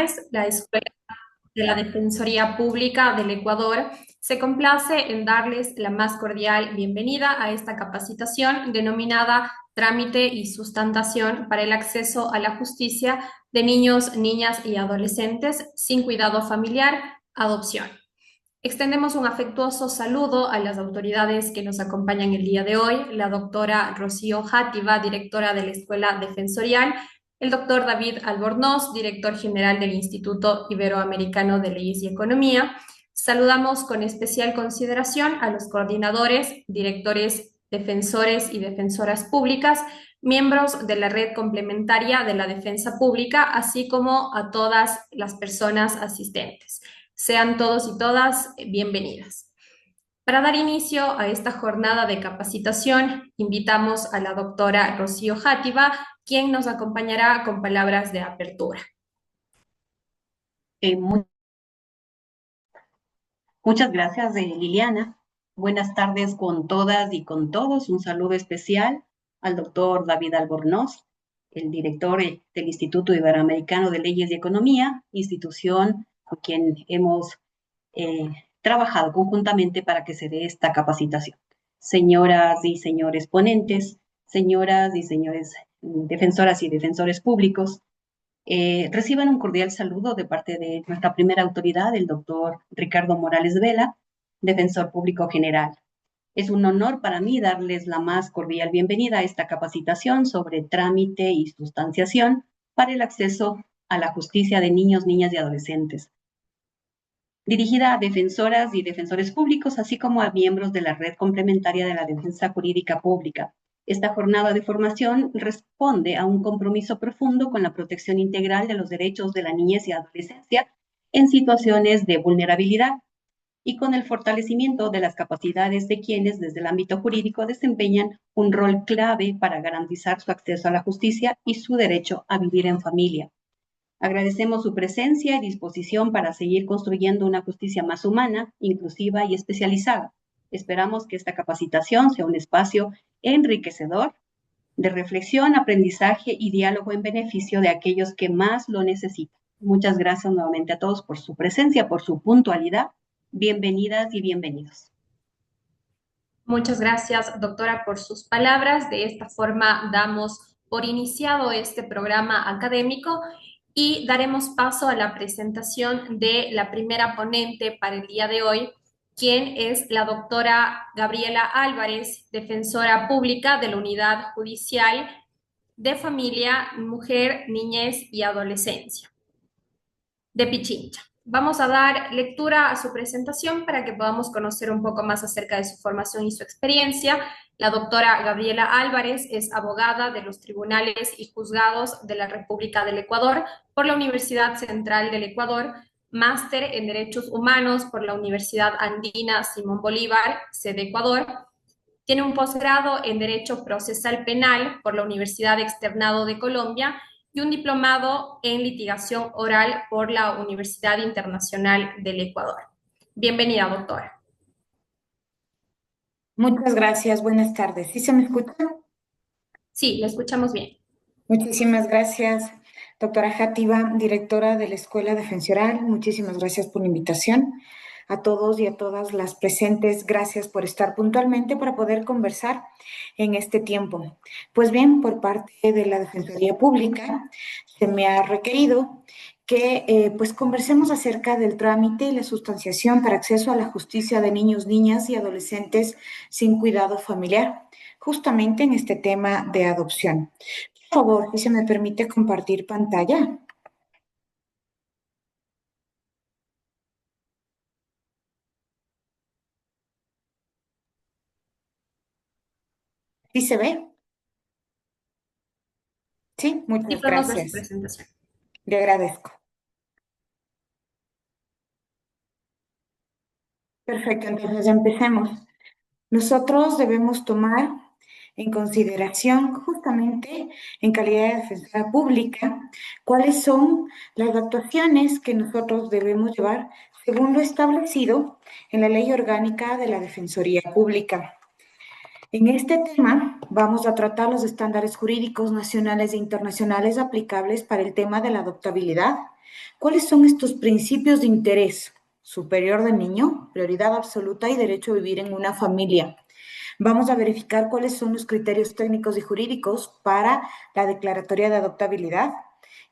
Morales, la Escuela de la Defensoría Pública del Ecuador, se complace en darles la más cordial bienvenida a esta capacitación denominada Trámite y Sustentación para el acceso a la justicia de niños, niñas y adolescentes sin cuidado familiar, adopción. Extendemos un afectuoso saludo a las autoridades que nos acompañan el día de hoy, la doctora Rocío Játiva, directora de la Escuela Defensorial, el doctor David Albornoz, director general del Instituto Iberoamericano de Leyes y Economía. Saludamos con especial consideración a los coordinadores, directores, defensores y defensoras públicas, miembros de la red complementaria de la defensa pública, así como a todas las personas asistentes. Sean todos y todas bienvenidas. Para dar inicio a esta jornada de capacitación, invitamos a la doctora Rocío Játiva, quien nos acompañará con palabras de apertura. Muchas gracias, Liliana. Buenas tardes con todas y con todos. Un saludo especial al doctor David Albornoz, el director del Instituto Iberoamericano de Leyes y Economía, institución con quien hemos trabajado conjuntamente para que se dé esta capacitación. Señoras y señores ponentes, señoras y señores defensoras y defensores públicos, reciban un cordial saludo de parte de nuestra primera autoridad, el doctor Ricardo Morales Vela, defensor público general. Es un honor para mí darles la más cordial bienvenida a esta capacitación sobre trámite y sustanciación para el acceso a la justicia de niños, niñas y adolescentes, dirigida a defensoras y defensores públicos, así como a miembros de la red complementaria de la defensa jurídica pública. Esta jornada de formación responde a un compromiso profundo con la protección integral de los derechos de la niñez y adolescencia en situaciones de vulnerabilidad y con el fortalecimiento de las capacidades de quienes desde el ámbito jurídico desempeñan un rol clave para garantizar su acceso a la justicia y su derecho a vivir en familia. Agradecemos su presencia y disposición para seguir construyendo una justicia más humana, inclusiva y especializada. Esperamos que esta capacitación sea un espacio enriquecedor de reflexión, aprendizaje y diálogo en beneficio de aquellos que más lo necesitan. Muchas gracias nuevamente a todos por su presencia, por su puntualidad. Bienvenidas y bienvenidos. Muchas gracias, doctora, por sus palabras. De esta forma damos por iniciado este programa académico y daremos paso a la presentación de la primera ponente para el día de hoy, quien es la doctora Gabriela Álvarez, defensora pública de la Unidad Judicial de Familia, Mujer, Niñez y Adolescencia de Pichincha. Vamos a dar lectura a su presentación para que podamos conocer un poco más acerca de su formación y su experiencia. La doctora Gabriela Álvarez es abogada de los tribunales y juzgados de la República del Ecuador por la Universidad Central del Ecuador, máster en Derechos Humanos por la Universidad Andina Simón Bolívar, sede Ecuador. Tiene un posgrado en Derecho Procesal Penal por la Universidad Externado de Colombia y un diplomado en litigación oral por la Universidad Internacional del Ecuador. Bienvenida, doctora. Muchas gracias, buenas tardes. ¿Sí se me escucha? Sí, la escuchamos bien. Muchísimas gracias, doctora Játiva, directora de la Escuela Defensoral. Muchísimas gracias por la invitación. A todos y a todas las presentes, gracias por estar puntualmente para poder conversar en este tiempo. Pues bien, por parte de la Defensoría Pública se me ha requerido que pues conversemos acerca del trámite y la sustanciación para acceso a la justicia de niños, niñas y adolescentes sin cuidado familiar, justamente en este tema de adopción. Por favor, si se me permite compartir pantalla. ¿Sí se ve? Sí, muchas podemos ver su gracias. presentación. Le agradezco. Perfecto, entonces empecemos. Nosotros debemos tomar en consideración justamente en calidad de defensora pública cuáles son las actuaciones que nosotros debemos llevar según lo establecido en la Ley Orgánica de la Defensoría Pública. En este tema vamos a tratar los estándares jurídicos nacionales e internacionales aplicables para el tema de la adoptabilidad, ¿Cuáles son estos principios de interés superior del niño, prioridad absoluta y derecho a vivir en una familia? Vamos a verificar cuáles son los criterios técnicos y jurídicos para la declaratoria de adoptabilidad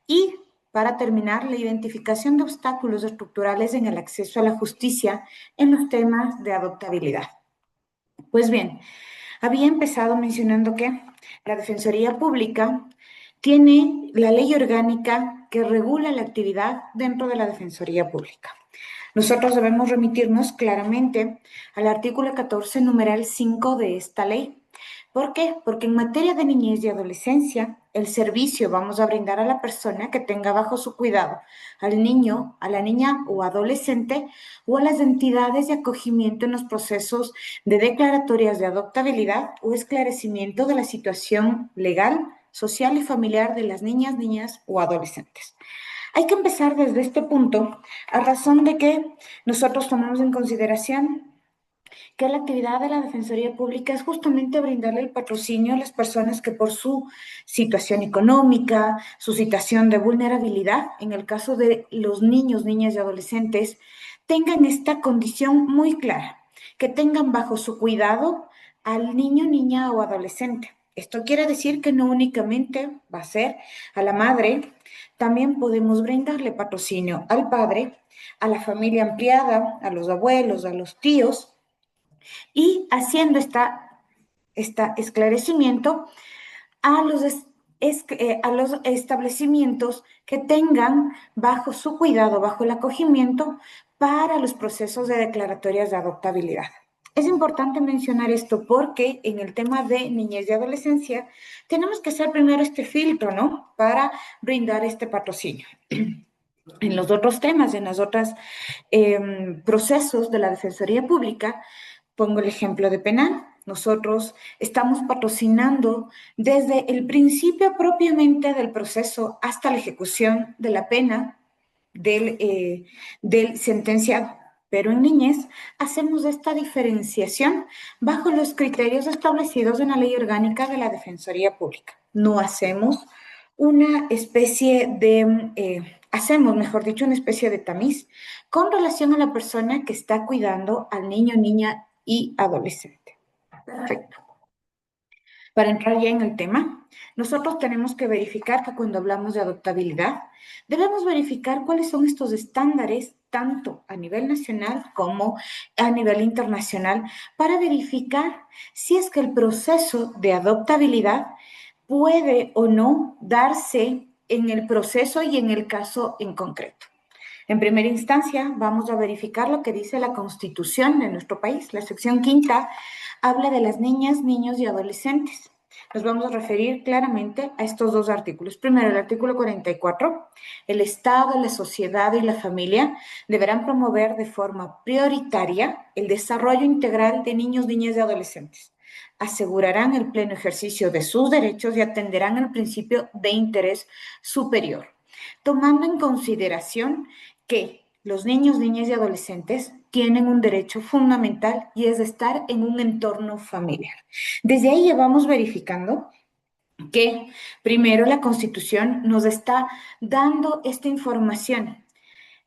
y, para terminar, la identificación de obstáculos estructurales en el acceso a la justicia en los temas de adoptabilidad. Pues bien, había empezado mencionando que la Defensoría Pública tiene la ley orgánica que regula la actividad dentro de la Defensoría Pública. Nosotros debemos remitirnos claramente al artículo 14, numeral 5 de esta ley. ¿Por qué? Porque en materia de niñez y adolescencia, el servicio vamos a brindar a la persona que tenga bajo su cuidado, al niño, a la niña o adolescente, o a las entidades de acogimiento en los procesos de declaratorias de adoptabilidad o esclarecimiento de la situación legal, social y familiar de las niñas o adolescentes. Hay que empezar desde este punto, a razón de que nosotros tomamos en consideración que la actividad de la Defensoría Pública es justamente brindarle el patrocinio a las personas que por su situación económica, su situación de vulnerabilidad, en el caso de los niños, niñas y adolescentes, tengan esta condición muy clara, que tengan bajo su cuidado al niño, niña o adolescente. Esto quiere decir que no únicamente va a ser a la madre, también podemos brindarle patrocinio al padre, a la familia ampliada, a los abuelos, a los tíos, y haciendo este esclarecimiento a a los establecimientos que tengan bajo su cuidado, bajo el acogimiento para los procesos de declaratorias de adoptabilidad. Es importante mencionar esto porque en el tema de niñez y adolescencia tenemos que hacer primero este filtro, ¿no? Para brindar este patrocinio. En los otros temas, en los otros procesos de la Defensoría Pública, pongo el ejemplo de penal. Nosotros estamos patrocinando desde el principio propiamente del proceso hasta la ejecución de la pena del sentenciado. Pero en niñez hacemos esta diferenciación bajo los criterios establecidos en la Ley Orgánica de la Defensoría Pública. No hacemos una especie hacemos, mejor dicho, una especie de tamiz con relación a la persona que está cuidando al niño, niña y adolescente. Perfecto. Para entrar ya en el tema, nosotros tenemos que verificar que cuando hablamos de adoptabilidad, debemos verificar cuáles son estos estándares, tanto a nivel nacional como a nivel internacional, para verificar si es que el proceso de adoptabilidad puede o no darse en el proceso y en el caso en concreto. En primera instancia, vamos a verificar lo que dice la Constitución de nuestro país. La sección quinta habla de las niñas, niños y adolescentes. Nos vamos a referir claramente a estos dos artículos. Primero, el artículo 44. El Estado, la sociedad y la familia deberán promover de forma prioritaria el desarrollo integral de niños, niñas y adolescentes. Asegurarán el pleno ejercicio de sus derechos y atenderán el principio de interés superior, tomando en consideración que los niños, niñas y adolescentes tienen un derecho fundamental y es estar en un entorno familiar. Desde ahí ya vamos verificando que primero la Constitución nos está dando esta información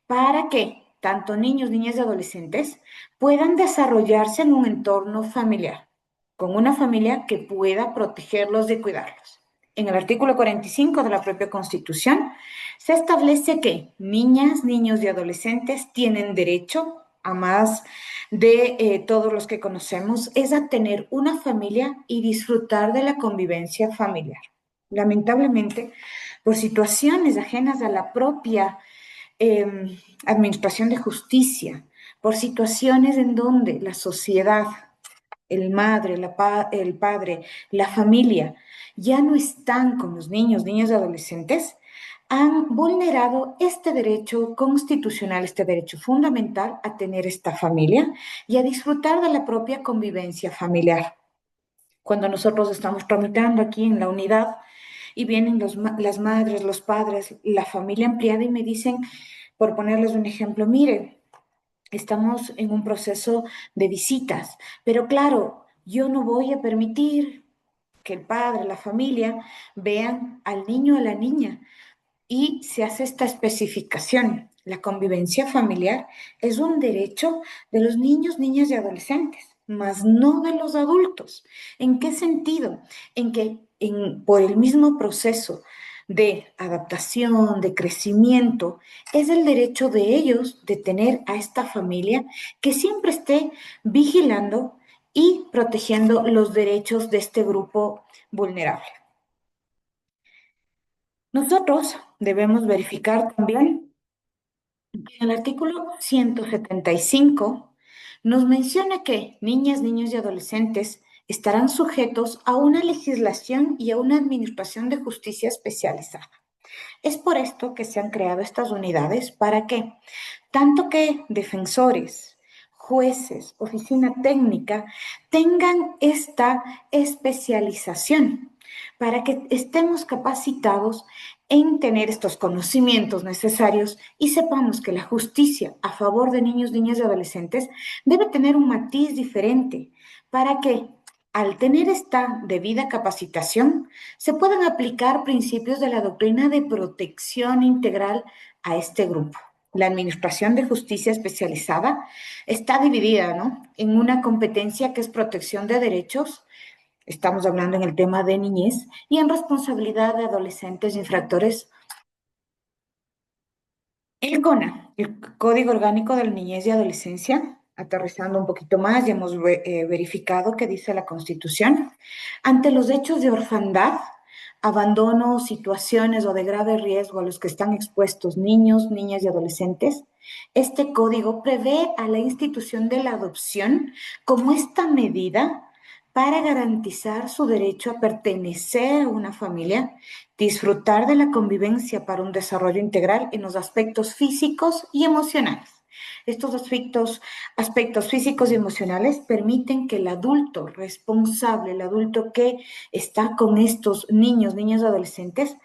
para que tanto niños, niñas y adolescentes puedan desarrollarse en un entorno familiar, con una familia que pueda protegerlos y cuidarlos. En el artículo 45 de la propia Constitución se establece que niñas, niños y adolescentes tienen derecho a más de todos los que conocemos, es a tener una familia y disfrutar de la convivencia familiar. Lamentablemente, por situaciones ajenas a la propia administración de justicia, por situaciones en donde la sociedad, el madre, el padre, la familia, ya no están con los niños, niñas y adolescentes, han vulnerado este derecho constitucional, este derecho fundamental a tener esta familia y a disfrutar de la propia convivencia familiar. Cuando nosotros estamos tramitando aquí en la unidad y vienen las madres, los padres, la familia ampliada y me dicen, por ponerles un ejemplo, mire, estamos en un proceso de visitas, pero claro, yo no voy a permitir que el padre, la familia, vean al niño o a la niña, y se hace esta especificación. La convivencia familiar es un derecho de los niños, niñas y adolescentes, mas no de los adultos. ¿En qué sentido? En que por el mismo proceso de adaptación, de crecimiento, es el derecho de ellos de tener a esta familia que siempre esté vigilando y protegiendo los derechos de este grupo vulnerable. Nosotros debemos verificar también que el artículo 175 nos menciona que niñas, niños y adolescentes estarán sujetos a una legislación y a una administración de justicia especializada. Es por esto que se han creado estas unidades para que, tanto que defensores, jueces, oficina técnica, tengan esta especialización para que estemos capacitados en tener estos conocimientos necesarios y sepamos que la justicia a favor de niños, niñas y adolescentes debe tener un matiz diferente para que al tener esta debida capacitación se puedan aplicar principios de la doctrina de protección integral a este grupo. La Administración de Justicia Especializada está dividida, ¿no?, en una competencia que es protección de derechos, estamos hablando en el tema de niñez, y en responsabilidad de adolescentes infractores. El CONA, el Código Orgánico de la Niñez y Adolescencia, aterrizando un poquito más, ya hemos verificado qué dice la Constitución. Ante los hechos de orfandad, abandono, situaciones o de grave riesgo a los que están expuestos niños, niñas y adolescentes, este código prevé a la institución de la adopción como esta medida para garantizar su derecho a pertenecer a una familia, disfrutar de la convivencia para un desarrollo integral en los aspectos físicos y emocionales. Estos aspectos físicos y emocionales permiten que el adulto responsable, el adulto que está con estos niños, niñas y adolescentes,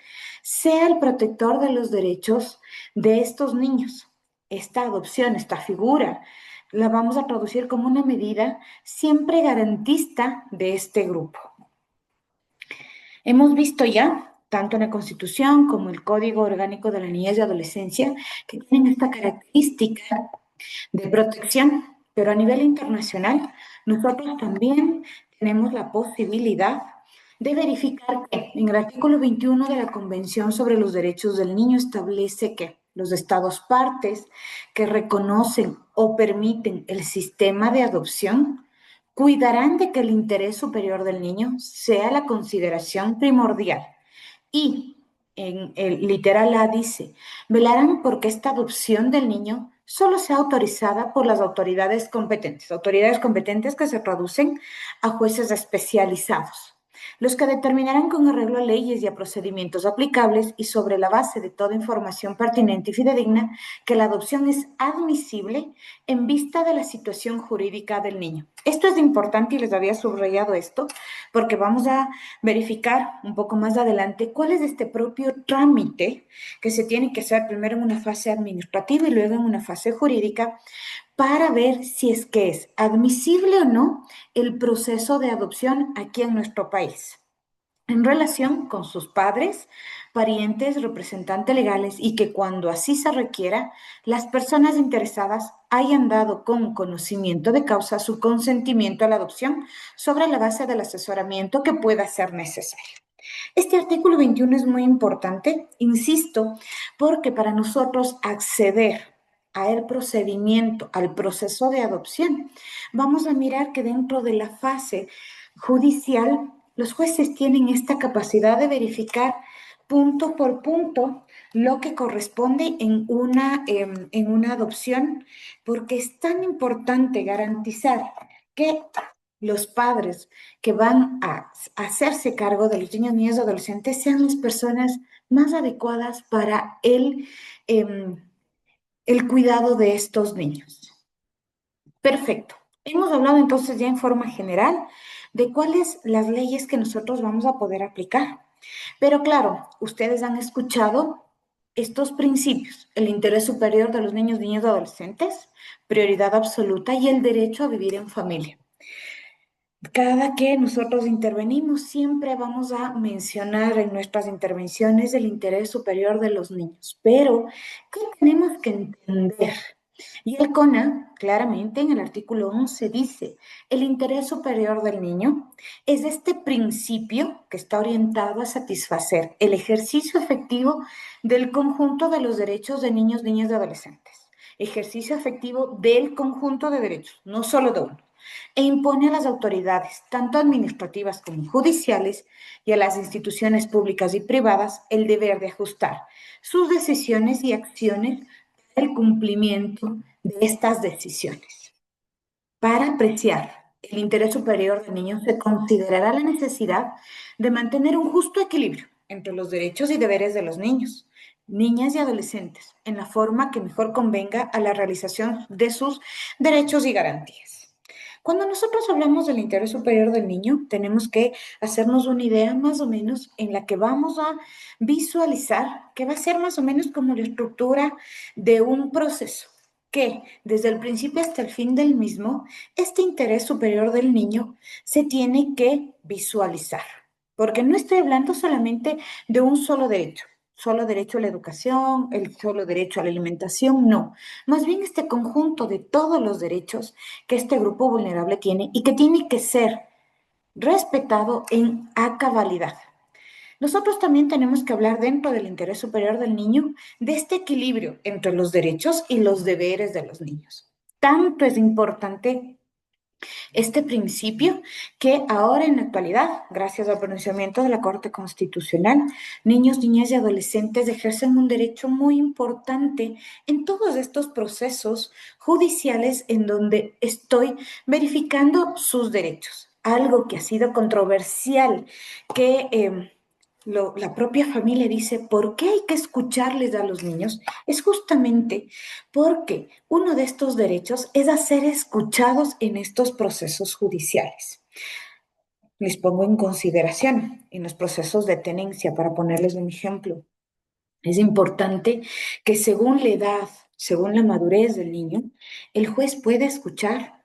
sea el protector de los derechos de estos niños. Esta adopción, esta figura, la vamos a traducir como una medida siempre garantista de este grupo. Hemos visto ya, tanto en la Constitución como el Código Orgánico de la Niñez y Adolescencia, que tienen esta característica de protección, pero a nivel internacional, nosotros también tenemos la posibilidad de verificar que en el artículo 21 de la Convención sobre los Derechos del Niño establece que los estados partes que reconocen o permiten el sistema de adopción cuidarán de que el interés superior del niño sea la consideración primordial. Y en el literal A dice, velarán porque esta adopción del niño solo sea autorizada por las autoridades competentes que se traducen a jueces especializados, los que determinarán con arreglo a leyes y a procedimientos aplicables y sobre la base de toda información pertinente y fidedigna que la adopción es admisible en vista de la situación jurídica del niño. Esto es importante y les había subrayado esto porque vamos a verificar un poco más adelante cuál es este propio trámite que se tiene que hacer primero en una fase administrativa y luego en una fase jurídica para ver si es que es admisible o no el proceso de adopción aquí en nuestro país en relación con sus padres, parientes, representantes legales y que cuando así se requiera, las personas interesadas hayan dado con conocimiento de causa su consentimiento a la adopción sobre la base del asesoramiento que pueda ser necesario. Este artículo 21 es muy importante, insisto, porque para nosotros acceder al procedimiento, al proceso de adopción, vamos a mirar que dentro de la fase judicial, los jueces tienen esta capacidad de verificar punto por punto lo que corresponde en una adopción, porque es tan importante garantizar que los padres que van a hacerse cargo de los niños, niñas y adolescentes sean las personas más adecuadas para el cuidado de estos niños. Perfecto. Hemos hablado entonces ya en forma general de cuáles las leyes que nosotros vamos a poder aplicar. Pero claro, ustedes han escuchado estos principios: el interés superior de los niños, niñas y adolescentes, prioridad absoluta y el derecho a vivir en familia. Cada que nosotros intervenimos, siempre vamos a mencionar en nuestras intervenciones el interés superior de los niños. Pero, ¿qué tenemos que entender? Y el CONA, claramente en el artículo 11 dice, el interés superior del niño es este principio que está orientado a satisfacer el ejercicio efectivo del conjunto de los derechos de niños, niñas y adolescentes. Ejercicio efectivo del conjunto de derechos, no solo de uno, e impone a las autoridades, tanto administrativas como judiciales, y a las instituciones públicas y privadas el deber de ajustar sus decisiones y acciones para el cumplimiento de estas decisiones. Para apreciar el interés superior del niño se considerará la necesidad de mantener un justo equilibrio entre los derechos y deberes de los niños, niñas y adolescentes, en la forma que mejor convenga a la realización de sus derechos y garantías. Cuando nosotros hablamos del interés superior del niño, tenemos que hacernos una idea más o menos en la que vamos a visualizar que va a ser más o menos como la estructura de un proceso que desde el principio hasta el fin del mismo, este interés superior del niño se tiene que visualizar, porque no estoy hablando solamente de un solo derecho a la educación, el solo derecho a la alimentación, no, más bien este conjunto de todos los derechos que este grupo vulnerable tiene y que tiene que ser respetado a cabalidad. Nosotros también tenemos que hablar dentro del interés superior del niño de este equilibrio entre los derechos y los deberes de los niños. Tanto es importante este principio que ahora en la actualidad, gracias al pronunciamiento de la Corte Constitucional, niños, niñas y adolescentes ejercen un derecho muy importante en todos estos procesos judiciales en donde estoy verificando sus derechos. Algo que ha sido controversial, que la propia familia dice, ¿por qué hay que escucharles a los niños? Es justamente porque uno de estos derechos es a ser escuchados en estos procesos judiciales. Les pongo en consideración en los procesos de tenencia, para ponerles un ejemplo. Es importante que según la edad, según la madurez del niño, el juez pueda escuchar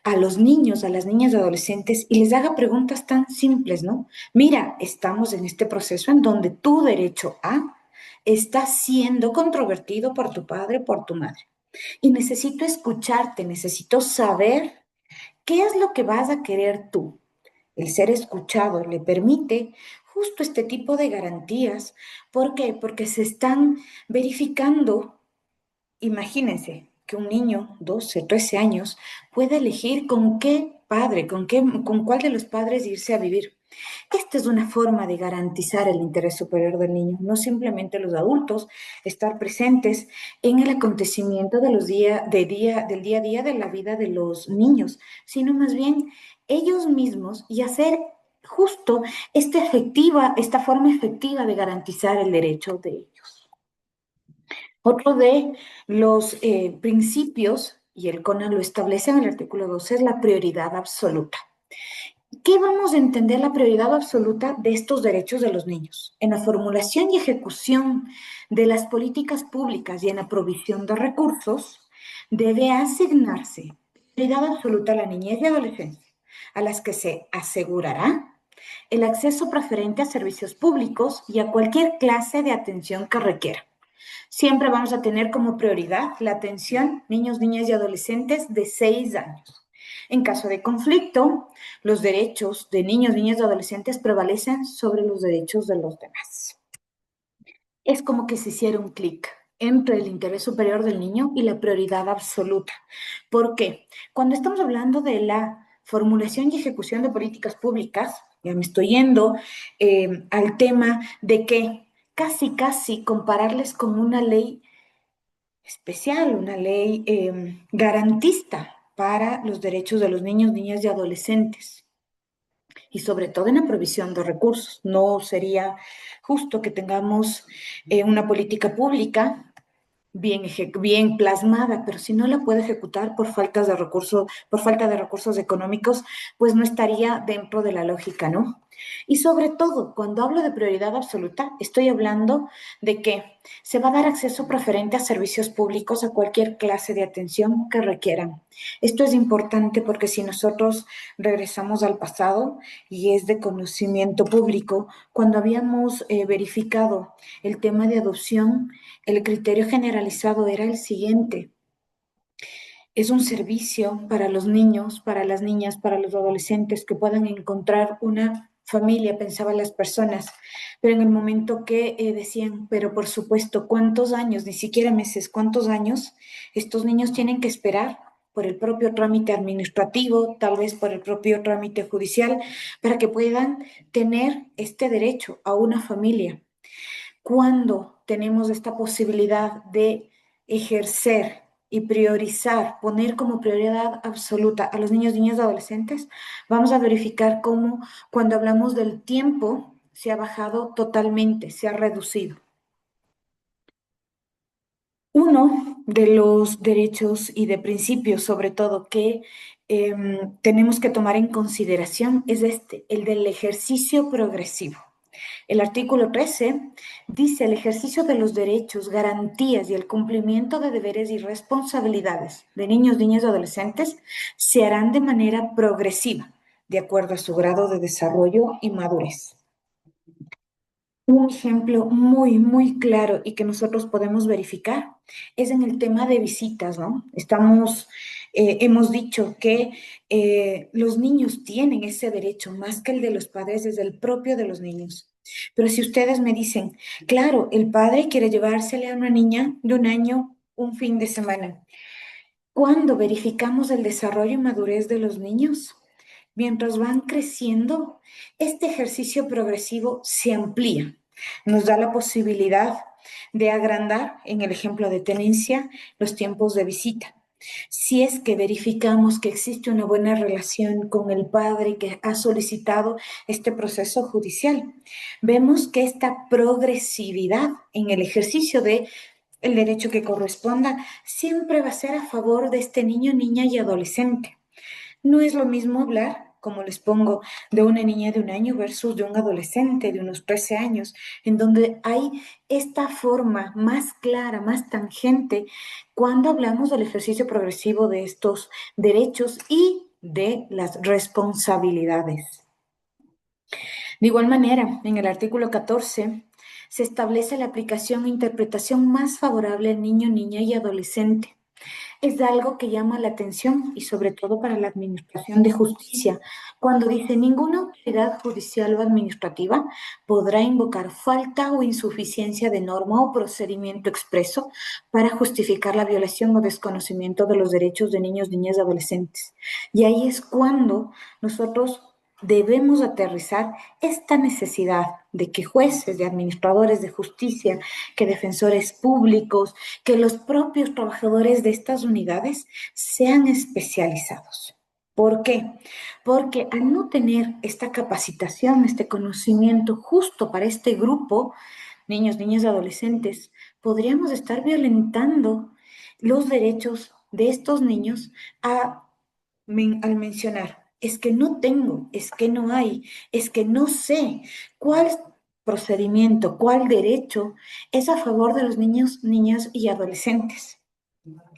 a los niños, a las niñas y adolescentes y les haga preguntas tan simples, ¿no? Mira, estamos en este proceso en donde tu derecho a está siendo controvertido por tu padre, por tu madre. Y necesito escucharte, necesito saber qué es lo que vas a querer tú. El ser escuchado le permite justo este tipo de garantías. ¿Por qué? Porque se están verificando. Imagínense que un niño, 12, 13 años, puede elegir con qué padre, con cuál de los padres irse a vivir. Esta es una forma de garantizar el interés superior del niño, no simplemente los adultos estar presentes en el acontecimiento de del día a día de la vida de los niños, sino más bien ellos mismos y hacer justo esta forma efectiva de garantizar el derecho de ellos. Otro de los principios, y el CONA lo establece en el artículo 12, es la prioridad absoluta. ¿Qué vamos a entender la prioridad absoluta de estos derechos de los niños? En la formulación y ejecución de las políticas públicas y en la provisión de recursos, debe asignarse prioridad absoluta a la niñez y adolescencia, a las que se asegurará el acceso preferente a servicios públicos y a cualquier clase de atención que requiera. Siempre vamos a tener como prioridad la atención niños, niñas y adolescentes de 6 años. En caso de conflicto, los derechos de niños, niñas y adolescentes prevalecen sobre los derechos de los demás. Es como que se hiciera un clic entre el interés superior del niño y la prioridad absoluta. ¿Por qué? Cuando estamos hablando de la formulación y ejecución de políticas públicas, ya me estoy yendo al tema de que casi compararles con una ley especial, una ley garantista para los derechos de los niños, niñas y adolescentes. Y sobre todo en la provisión de recursos. No sería justo que tengamos una política pública bien plasmada, pero si no la puede ejecutar por falta de recursos económicos, pues no estaría dentro de la lógica, ¿no? Y sobre todo, cuando hablo de prioridad absoluta, estoy hablando de que se va a dar acceso preferente a servicios públicos a cualquier clase de atención que requieran. Esto es importante porque si nosotros regresamos al pasado, y es de conocimiento público, cuando habíamos verificado el tema de adopción, el criterio generalizado era el siguiente: es un servicio para los niños, para las niñas, para los adolescentes que puedan encontrar una familia, pensaban las personas, pero en el momento que decían, pero por supuesto, ¿cuántos años? Ni siquiera meses, ¿cuántos años estos niños tienen que esperar por el propio trámite administrativo, tal vez por el propio trámite judicial, para que puedan tener este derecho a una familia? Cuando tenemos esta posibilidad de ejercer y priorizar, poner como prioridad absoluta a los niños, niñas y adolescentes, vamos a verificar cómo cuando hablamos del tiempo se ha bajado totalmente, se ha reducido. Uno de los derechos y de principios, sobre todo, que tenemos que tomar en consideración es el del ejercicio progresivo. El artículo 13 dice: el ejercicio de los derechos, garantías y el cumplimiento de deberes y responsabilidades de niños, niñas y adolescentes se harán de manera progresiva, de acuerdo a su grado de desarrollo y madurez. Un ejemplo muy, muy claro y que nosotros podemos verificar es en el tema de visitas, ¿no? Hemos dicho que los niños tienen ese derecho más que el de los padres, es el propio de los niños. Pero si ustedes me dicen, claro, el padre quiere llevársele a una niña de 1 año un fin de semana, ¿cuándo verificamos el desarrollo y madurez de los niños? Mientras van creciendo, este ejercicio progresivo se amplía, nos da la posibilidad de agrandar, en el ejemplo de tenencia, los tiempos de visita. Si es que verificamos que existe una buena relación con el padre que ha solicitado este proceso judicial, vemos que esta progresividad en el ejercicio de el derecho que corresponda siempre va a ser a favor de este niño, niña y adolescente. No es lo mismo hablar, como les pongo, de una niña de 1 año versus de un adolescente de unos 13 años, en donde hay esta forma más clara, más tangente, cuando hablamos del ejercicio progresivo de estos derechos y de las responsabilidades. De igual manera, en el artículo 14 se establece la aplicación e interpretación más favorable al niño, niña y adolescente. Es algo que llama la atención y sobre todo para la Administración de Justicia, cuando dice: ninguna autoridad judicial o administrativa podrá invocar falta o insuficiencia de norma o procedimiento expreso para justificar la violación o desconocimiento de los derechos de niños, niñas y adolescentes. Y ahí es cuando nosotros debemos aterrizar esta necesidad de que jueces, de administradores de justicia, que defensores públicos, que los propios trabajadores de estas unidades sean especializados. ¿Por qué? Porque al no tener esta capacitación, este conocimiento justo para este grupo, niños, niñas y adolescentes, podríamos estar violentando los derechos de estos niños al mencionar: es que no tengo, es que no hay, es que no sé cuál procedimiento, cuál derecho es a favor de los niños, niñas y adolescentes.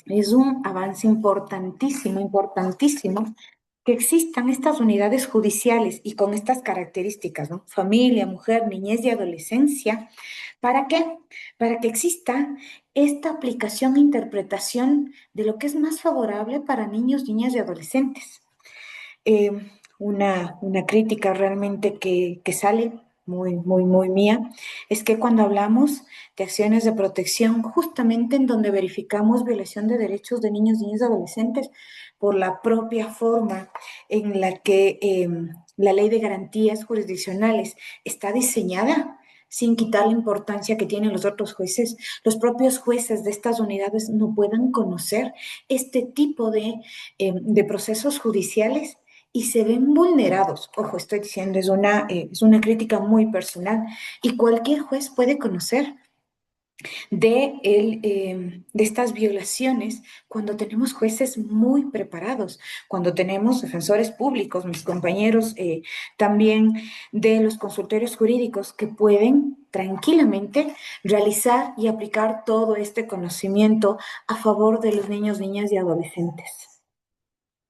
Es un avance importantísimo, importantísimo que existan estas unidades judiciales y con estas características, ¿no? Familia, mujer, niñez y adolescencia. ¿Para qué? Para que exista esta aplicación e interpretación de lo que es más favorable para niños, niñas y adolescentes. Eh, una crítica realmente que sale muy, muy, muy mía, es que cuando hablamos de acciones de protección, justamente en donde verificamos violación de derechos de niños, niñas y adolescentes, por la propia forma en la que la ley de garantías jurisdiccionales está diseñada, sin quitar la importancia que tienen los otros jueces, los propios jueces de estas unidades no puedan conocer este tipo de procesos judiciales y se ven vulnerados. Ojo, estoy diciendo, es una crítica muy personal y cualquier juez puede conocer de estas violaciones cuando tenemos jueces muy preparados, cuando tenemos defensores públicos, mis compañeros también de los consultorios jurídicos que pueden tranquilamente realizar y aplicar todo este conocimiento a favor de los niños, niñas y adolescentes.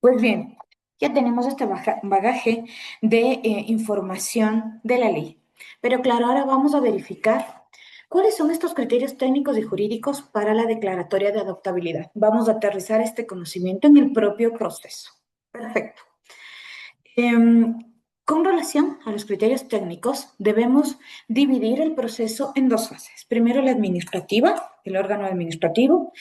Pues bien, ya tenemos este bagaje de información de la ley. Pero claro, ahora vamos a verificar cuáles son estos criterios técnicos y jurídicos para la declaratoria de adoptabilidad. Vamos a aterrizar este conocimiento en el propio proceso. Perfecto. Con relación a los criterios técnicos, debemos dividir el proceso en dos fases. Primero, la administrativa, el órgano administrativo,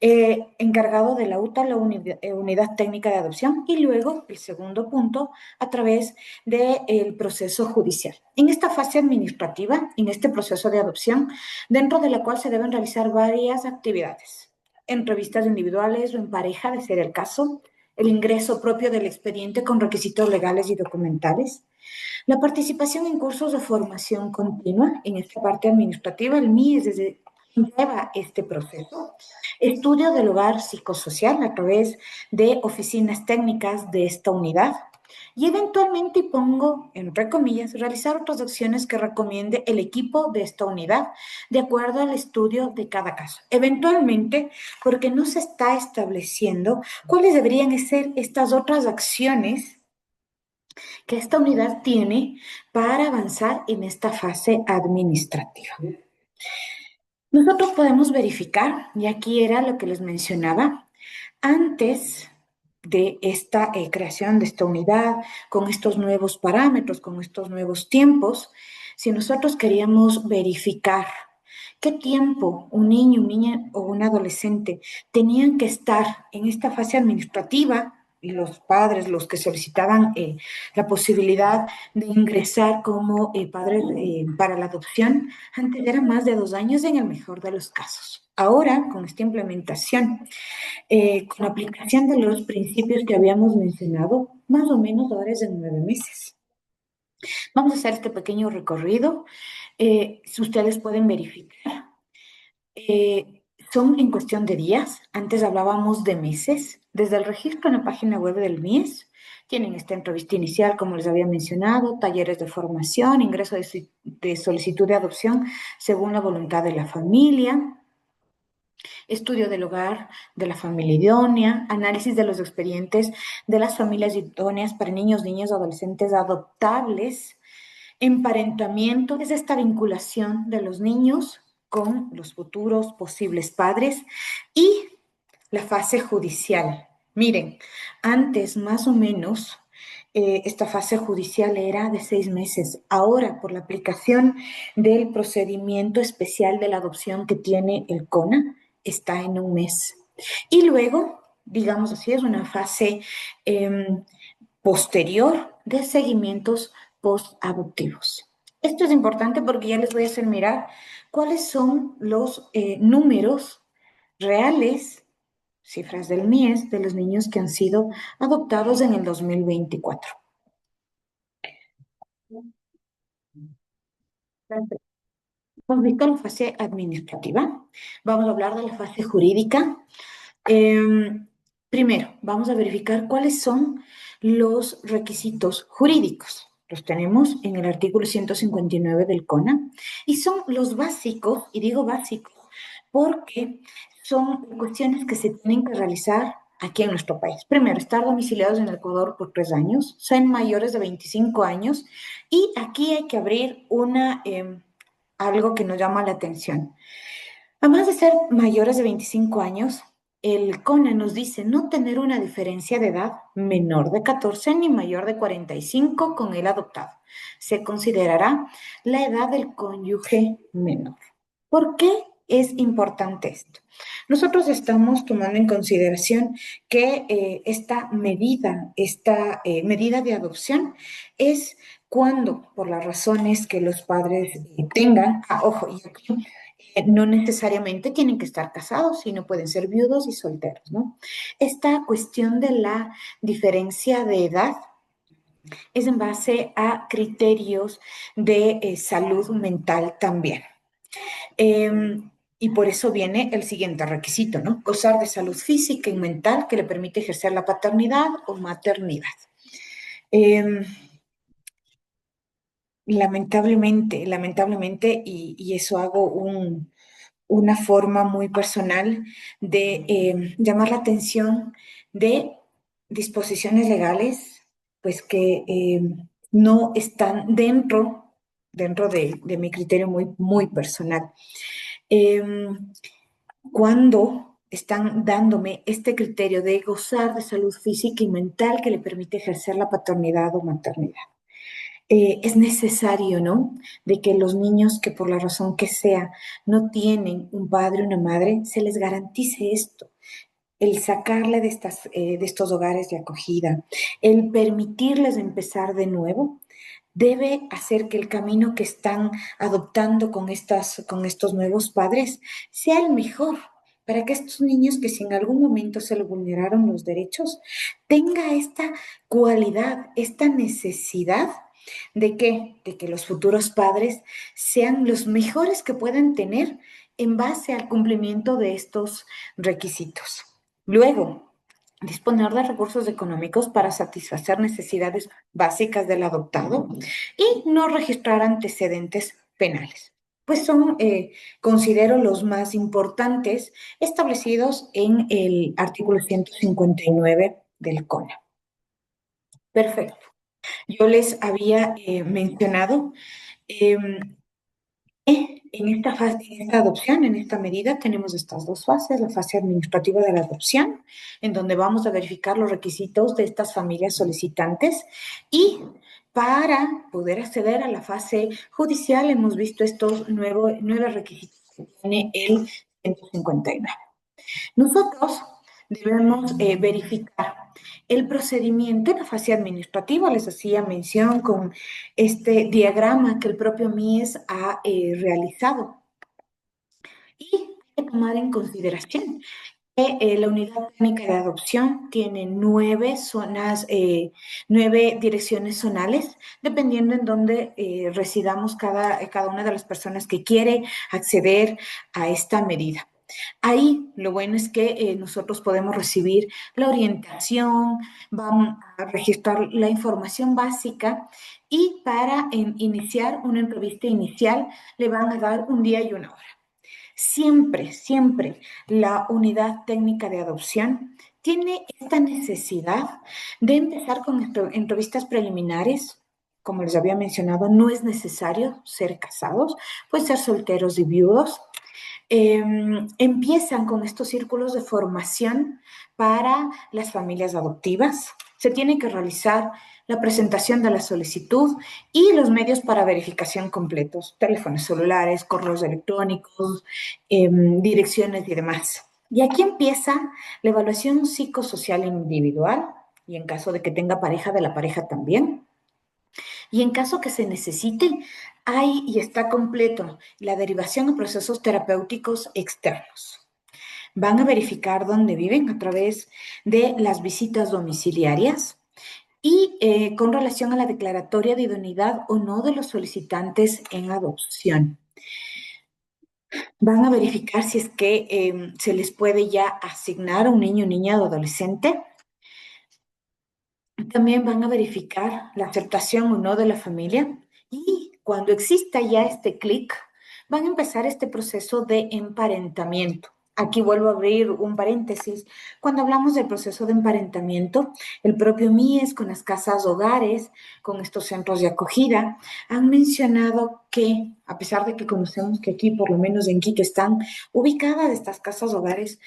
encargado de la UTA, la unidad técnica de adopción, y luego, el segundo punto, a través del proceso judicial. En esta fase administrativa, en este proceso de adopción, dentro de la cual se deben realizar varias actividades, entrevistas individuales o en pareja, de ser el caso, el ingreso propio del expediente con requisitos legales y documentales, la participación en cursos de formación continua en esta parte administrativa. El MIES desde lleva este proceso, estudio del hogar psicosocial a través de oficinas técnicas de esta unidad y eventualmente, y pongo entre comillas, realizar otras acciones que recomiende el equipo de esta unidad de acuerdo al estudio de cada caso. Eventualmente, porque no se está estableciendo cuáles deberían ser estas otras acciones que esta unidad tiene para avanzar en esta fase administrativa. Nosotros podemos verificar, y aquí era lo que les mencionaba, antes de esta creación de esta unidad, con estos nuevos parámetros, con estos nuevos tiempos, si nosotros queríamos verificar qué tiempo un niño, niña o un adolescente tenían que estar en esta fase administrativa, y los padres, los que solicitaban la posibilidad de ingresar como padres para la adopción, antes era más de 2 años en el mejor de los casos. Ahora, con esta implementación, con la aplicación de los principios que habíamos mencionado, más o menos ahora es de 9 meses. Vamos a hacer este pequeño recorrido. Si ustedes pueden verificar, son en cuestión de días. Antes hablábamos de meses. Desde el registro en la página web del MIES, tienen esta entrevista inicial, como les había mencionado, talleres de formación, ingreso de solicitud de adopción según la voluntad de la familia, estudio del hogar de la familia idónea, análisis de los expedientes de las familias idóneas para niños, niñas, adolescentes adoptables, emparentamiento, es esta vinculación de los niños con los futuros posibles padres, y la fase judicial. Miren, antes más o menos esta fase judicial era de 6 meses. Ahora, por la aplicación del procedimiento especial de la adopción que tiene el CONA, está en 1 mes. Y luego, digamos así, es una fase posterior de seguimientos post-adoptivos. Esto es importante porque ya les voy a hacer mirar cuáles son los números reales, cifras del MIES, de los niños que han sido adoptados en el 2024. Hemos visto la fase administrativa. Vamos a hablar de la fase jurídica. Primero, vamos a verificar cuáles son los requisitos jurídicos. Los tenemos en el artículo 159 del CONA y son los básicos, y digo básicos porque son cuestiones que se tienen que realizar aquí en nuestro país. Primero, estar domiciliados en el Ecuador por 3 años, ser mayores de 25 años, y aquí hay que abrir algo que nos llama la atención. Además de ser mayores de 25 años, el CONA nos dice no tener una diferencia de edad menor de 14 ni mayor de 45 con el adoptado. Se considerará la edad del cónyuge menor. ¿Por qué es importante esto? Nosotros estamos tomando en consideración que esta medida de adopción es cuando, por las razones que los padres tengan, ojo, y aquí no necesariamente tienen que estar casados, sino pueden ser viudos y solteros, ¿no? Esta cuestión de la diferencia de edad es en base a criterios de salud mental también. Y por eso viene el siguiente requisito, ¿no? Gozar de salud física y mental que le permite ejercer la paternidad o maternidad. Lamentablemente, y eso hago una forma muy personal de llamar la atención de disposiciones legales, pues que no están dentro de mi criterio muy personal. Cuando están dándome este criterio de gozar de salud física y mental que le permite ejercer la paternidad o maternidad. Es necesario, ¿no? De que los niños que por la razón que sea no tienen un padre o una madre, se les garantice esto, el sacarle de estos hogares de acogida, el permitirles empezar de nuevo, debe hacer que el camino que están adoptando con estos nuevos padres sea el mejor, para que estos niños que si en algún momento se les vulneraron los derechos, tenga esta cualidad, esta necesidad ¿de qué? De que los futuros padres sean los mejores que puedan tener en base al cumplimiento de estos requisitos. Luego, disponer de recursos económicos para satisfacer necesidades básicas del adoptado y no registrar antecedentes penales. Pues son, considero, los más importantes establecidos en el artículo 159 del CONA. Perfecto. Yo les había mencionado en esta fase, en esta adopción, en esta medida, tenemos estas dos fases, la fase administrativa de la adopción, en donde vamos a verificar los requisitos de estas familias solicitantes y para poder acceder a la fase judicial hemos visto estos nueve requisitos que tiene el 159. Nosotros debemos verificar el procedimiento en la fase administrativa. Les hacía mención con este diagrama que el propio MIES ha realizado. Y hay que tomar en consideración que la unidad técnica de adopción tiene 9 zonas, 9 direcciones zonales, dependiendo en dónde residamos cada una de las personas que quiere acceder a esta medida. Ahí lo bueno es que nosotros podemos recibir la orientación, vamos a registrar la información básica y para iniciar una entrevista inicial le van a dar un día y una hora. Siempre la unidad técnica de adopción tiene esta necesidad de empezar con entrevistas preliminares. Como les había mencionado, no es necesario ser casados, pueden ser solteros y viudos. Empiezan con estos círculos de formación para las familias adoptivas. Se tiene que realizar la presentación de la solicitud y los medios para verificación completos, teléfonos celulares, correos electrónicos, direcciones y demás. Y aquí empieza la evaluación psicosocial individual y en caso de que tenga pareja, de la pareja también. Y en caso que se necesite, hay y está completo la derivación a procesos terapéuticos externos. Van a verificar dónde viven a través de las visitas domiciliarias y con relación a la declaratoria de idoneidad o no de los solicitantes en adopción. Van a verificar si es que se les puede ya asignar a un niño, niña o adolescente. También van a verificar la aceptación o no de la familia y cuando exista ya este clic, van a empezar este proceso de emparentamiento. Aquí vuelvo a abrir un paréntesis. Cuando hablamos del proceso de emparentamiento, el propio MIES con las casas hogares, con estos centros de acogida, han mencionado que, a pesar de que conocemos que aquí, por lo menos en Quique, están ubicadas estas casas hogares,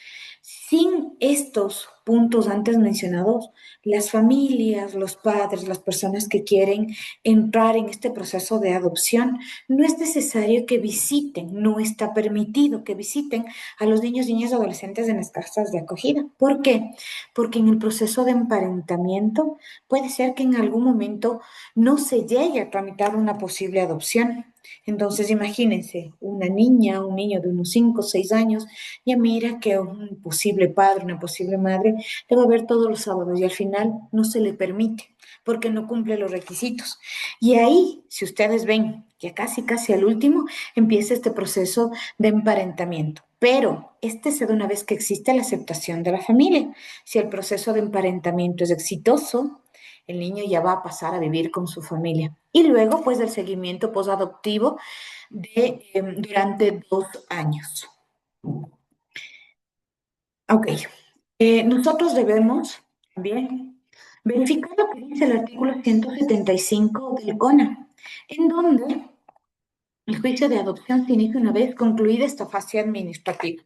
sin estos puntos antes mencionados, las familias, los padres, las personas que quieren entrar en este proceso de adopción, no es necesario que visiten, no está permitido que visiten a los niños, niñas y adolescentes en las casas de acogida. ¿Por qué? Porque en el proceso de emparentamiento puede ser que en algún momento no se llegue a tramitar una posible adopción. Entonces, imagínense, una niña, un niño de unos 5 o 6 años, ya mira que un posible padre, una posible madre, le va a ver todos los sábados y al final no se le permite porque no cumple los requisitos. Y ahí, si ustedes ven, ya casi al último, empieza este proceso de emparentamiento. pero este se da una vez que existe la aceptación de la familia. Si el proceso de emparentamiento es exitoso, el niño ya va a pasar a vivir con su familia. Y luego, pues, el seguimiento posadoptivo durante 2 años. Ok. Nosotros debemos también verificar lo que dice el artículo 175 del CONA, en donde el juicio de adopción se inicia una vez concluida esta fase administrativa.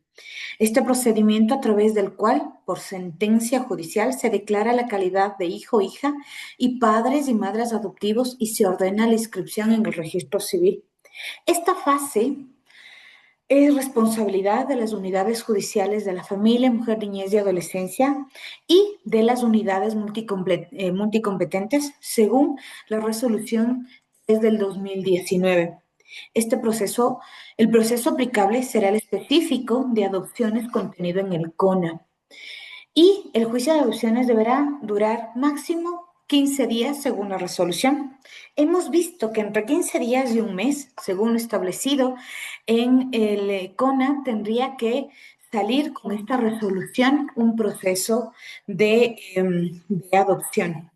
Este procedimiento a través del cual, por sentencia judicial, se declara la calidad de hijo o hija y padres y madres adoptivos y se ordena la inscripción en el registro civil. Esta fase es responsabilidad de las unidades judiciales de la familia, mujer, niñez y adolescencia y de las unidades multicompetentes según la resolución desde el 2019. El proceso aplicable será el específico de adopciones contenido en el CONA. Y el juicio de adopciones deberá durar máximo 15 días según la resolución. Hemos visto que entre 15 días y un mes, según lo establecido en el CONA, tendría que salir con esta resolución un proceso de adopción.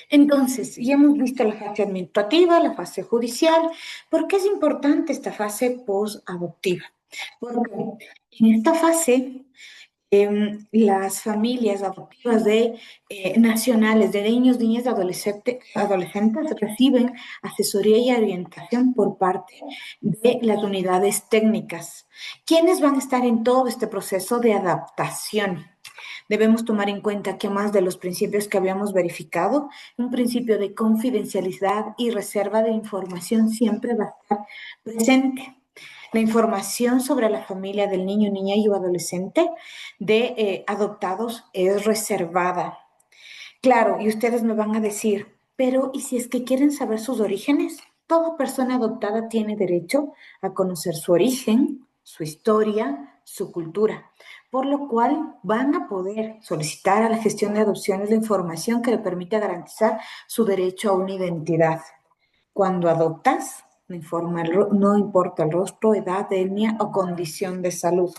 Entonces, ya hemos visto la fase administrativa, la fase judicial. ¿Por qué es importante esta fase post-adoptiva? Porque en esta fase las familias adoptivas nacionales de niños, niñas y adolescentes reciben asesoría y orientación por parte de las unidades técnicas, quienes van a estar en todo este proceso de adaptación. Debemos tomar en cuenta que más de los principios que habíamos verificado, un principio de confidencialidad y reserva de información siempre va a estar presente. La información sobre la familia del niño, niña y adolescente de adoptados es reservada. Claro, y ustedes me van a decir, pero ¿y si es que quieren saber sus orígenes? Toda persona adoptada tiene derecho a conocer su origen, su historia, su cultura, por lo cual van a poder solicitar a la gestión de adopciones la información que le permita garantizar su derecho a una identidad. Cuando adoptas, no importa el rostro, edad, etnia o condición de salud.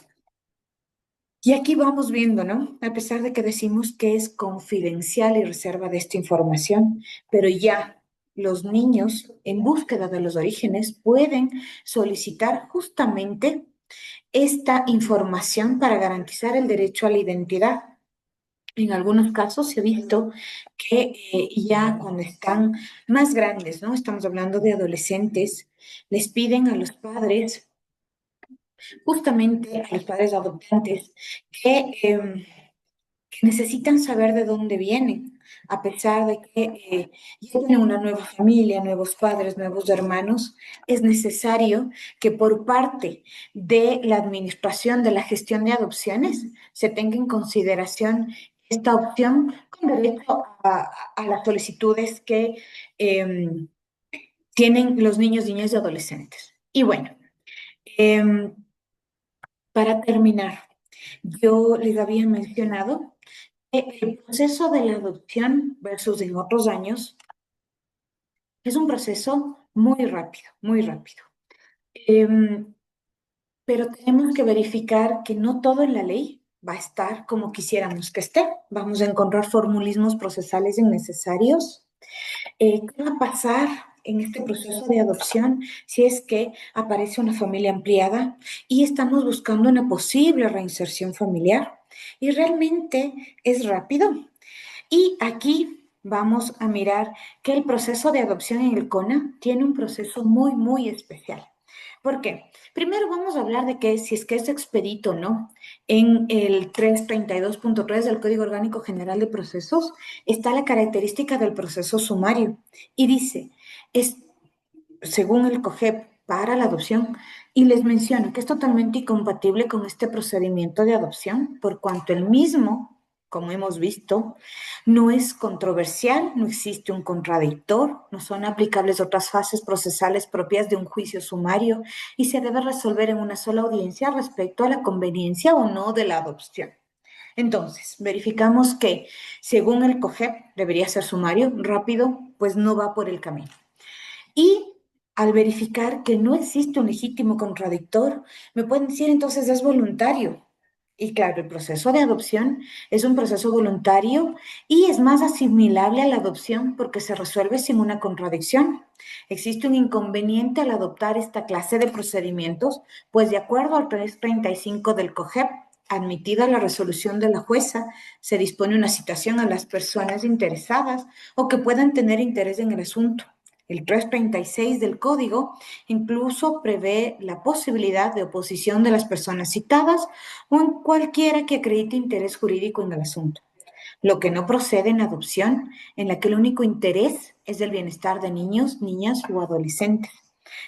Y aquí vamos viendo, ¿no? A pesar de que decimos que es confidencial y reserva de esta información, pero ya los niños en búsqueda de los orígenes pueden solicitar justamente esta información para garantizar el derecho a la identidad. En algunos casos se ha visto que ya cuando están más grandes, ¿no? Estamos hablando de adolescentes, les piden a los padres, justamente a los padres adoptantes, que necesitan saber de dónde vienen, a pesar de que ya tienen una nueva familia, nuevos padres, nuevos hermanos, es necesario que por parte de la administración de la gestión de adopciones se tenga en consideración esta opción con derecho a las solicitudes que tienen los niños, niñas y adolescentes. Y bueno, para terminar, yo les había mencionado el proceso de la adopción versus en otros años es un proceso muy rápido, muy rápido. Pero tenemos que verificar que no todo en la ley va a estar como quisiéramos que esté. Vamos a encontrar formulismos procesales innecesarios. ¿Qué va a pasar en este proceso de adopción si es que aparece una familia ampliada y estamos buscando una posible reinserción familiar? Y realmente es rápido. Y aquí vamos a mirar que el proceso de adopción en el CONA tiene un proceso muy, muy especial. ¿Por qué? Primero vamos a hablar de que si es que es expedito o no. En el 332.3 del Código Orgánico General de Procesos está la característica del proceso sumario y dice, es según el COGEP para la adopción, y les menciono que es totalmente incompatible con este procedimiento de adopción, por cuanto el mismo, como hemos visto, no es controversial, no existe un contradictor, no son aplicables otras fases procesales propias de un juicio sumario y se debe resolver en una sola audiencia respecto a la conveniencia o no de la adopción. Entonces, verificamos que según el COGEP debería ser sumario, rápido, pues no va por el camino. Y al verificar que no existe un legítimo contradictor, me pueden decir entonces es voluntario. Y claro, el proceso de adopción es un proceso voluntario y es más asimilable a la adopción porque se resuelve sin una contradicción. Existe un inconveniente al adoptar esta clase de procedimientos, pues de acuerdo al 335 del COGEP, admitida la resolución de la jueza, se dispone una citación a las personas interesadas o que puedan tener interés en el asunto. El 336 del Código incluso prevé la posibilidad de oposición de las personas citadas o en cualquiera que acredite interés jurídico en el asunto. Lo que no procede en adopción, en la que el único interés es el bienestar de niños, niñas o adolescentes.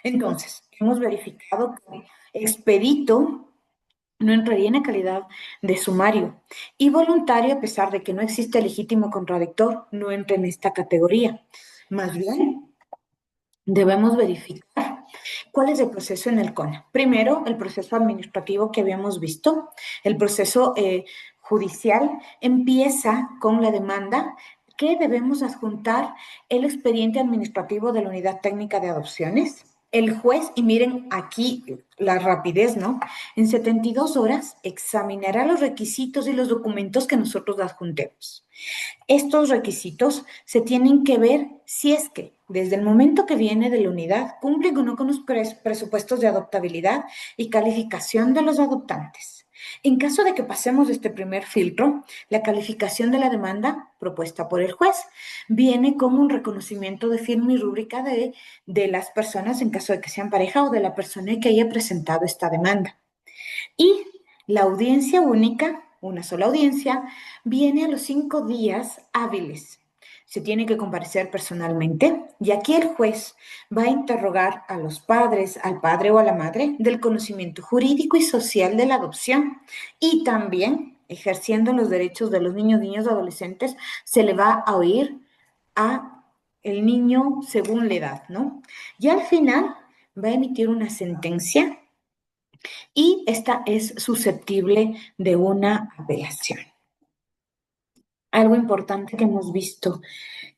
Entonces, hemos verificado que expedito no entraría en la calidad de sumario y voluntario, a pesar de que no existe legítimo contradictor, no entra en esta categoría. Más bien, debemos verificar cuál es el proceso en el CONA. Primero, el proceso administrativo que habíamos visto. El proceso judicial empieza con la demanda que debemos adjuntar el expediente administrativo de la Unidad Técnica de Adopciones. El juez, y miren aquí la rapidez, ¿no? En 72 horas examinará los requisitos y los documentos que nosotros adjuntemos. Estos requisitos se tienen que ver si es que desde el momento que viene de la unidad cumplen o no con los presupuestos de adoptabilidad y calificación de los adoptantes. En caso de que pasemos este primer filtro, la calificación de la demanda propuesta por el juez viene como un reconocimiento de firma y rúbrica de las personas en caso de que sean pareja o de la persona que haya presentado esta demanda. Y la audiencia única, una sola audiencia, viene a los 5 días hábiles. Se tiene que comparecer personalmente y aquí el juez va a interrogar a los padres, al padre o a la madre, del conocimiento jurídico y social de la adopción y también ejerciendo los derechos de los niños, niñas o adolescentes, se le va a oír a el niño según la edad, ¿no? Y al final va a emitir una sentencia y esta es susceptible de una apelación. Algo importante que hemos visto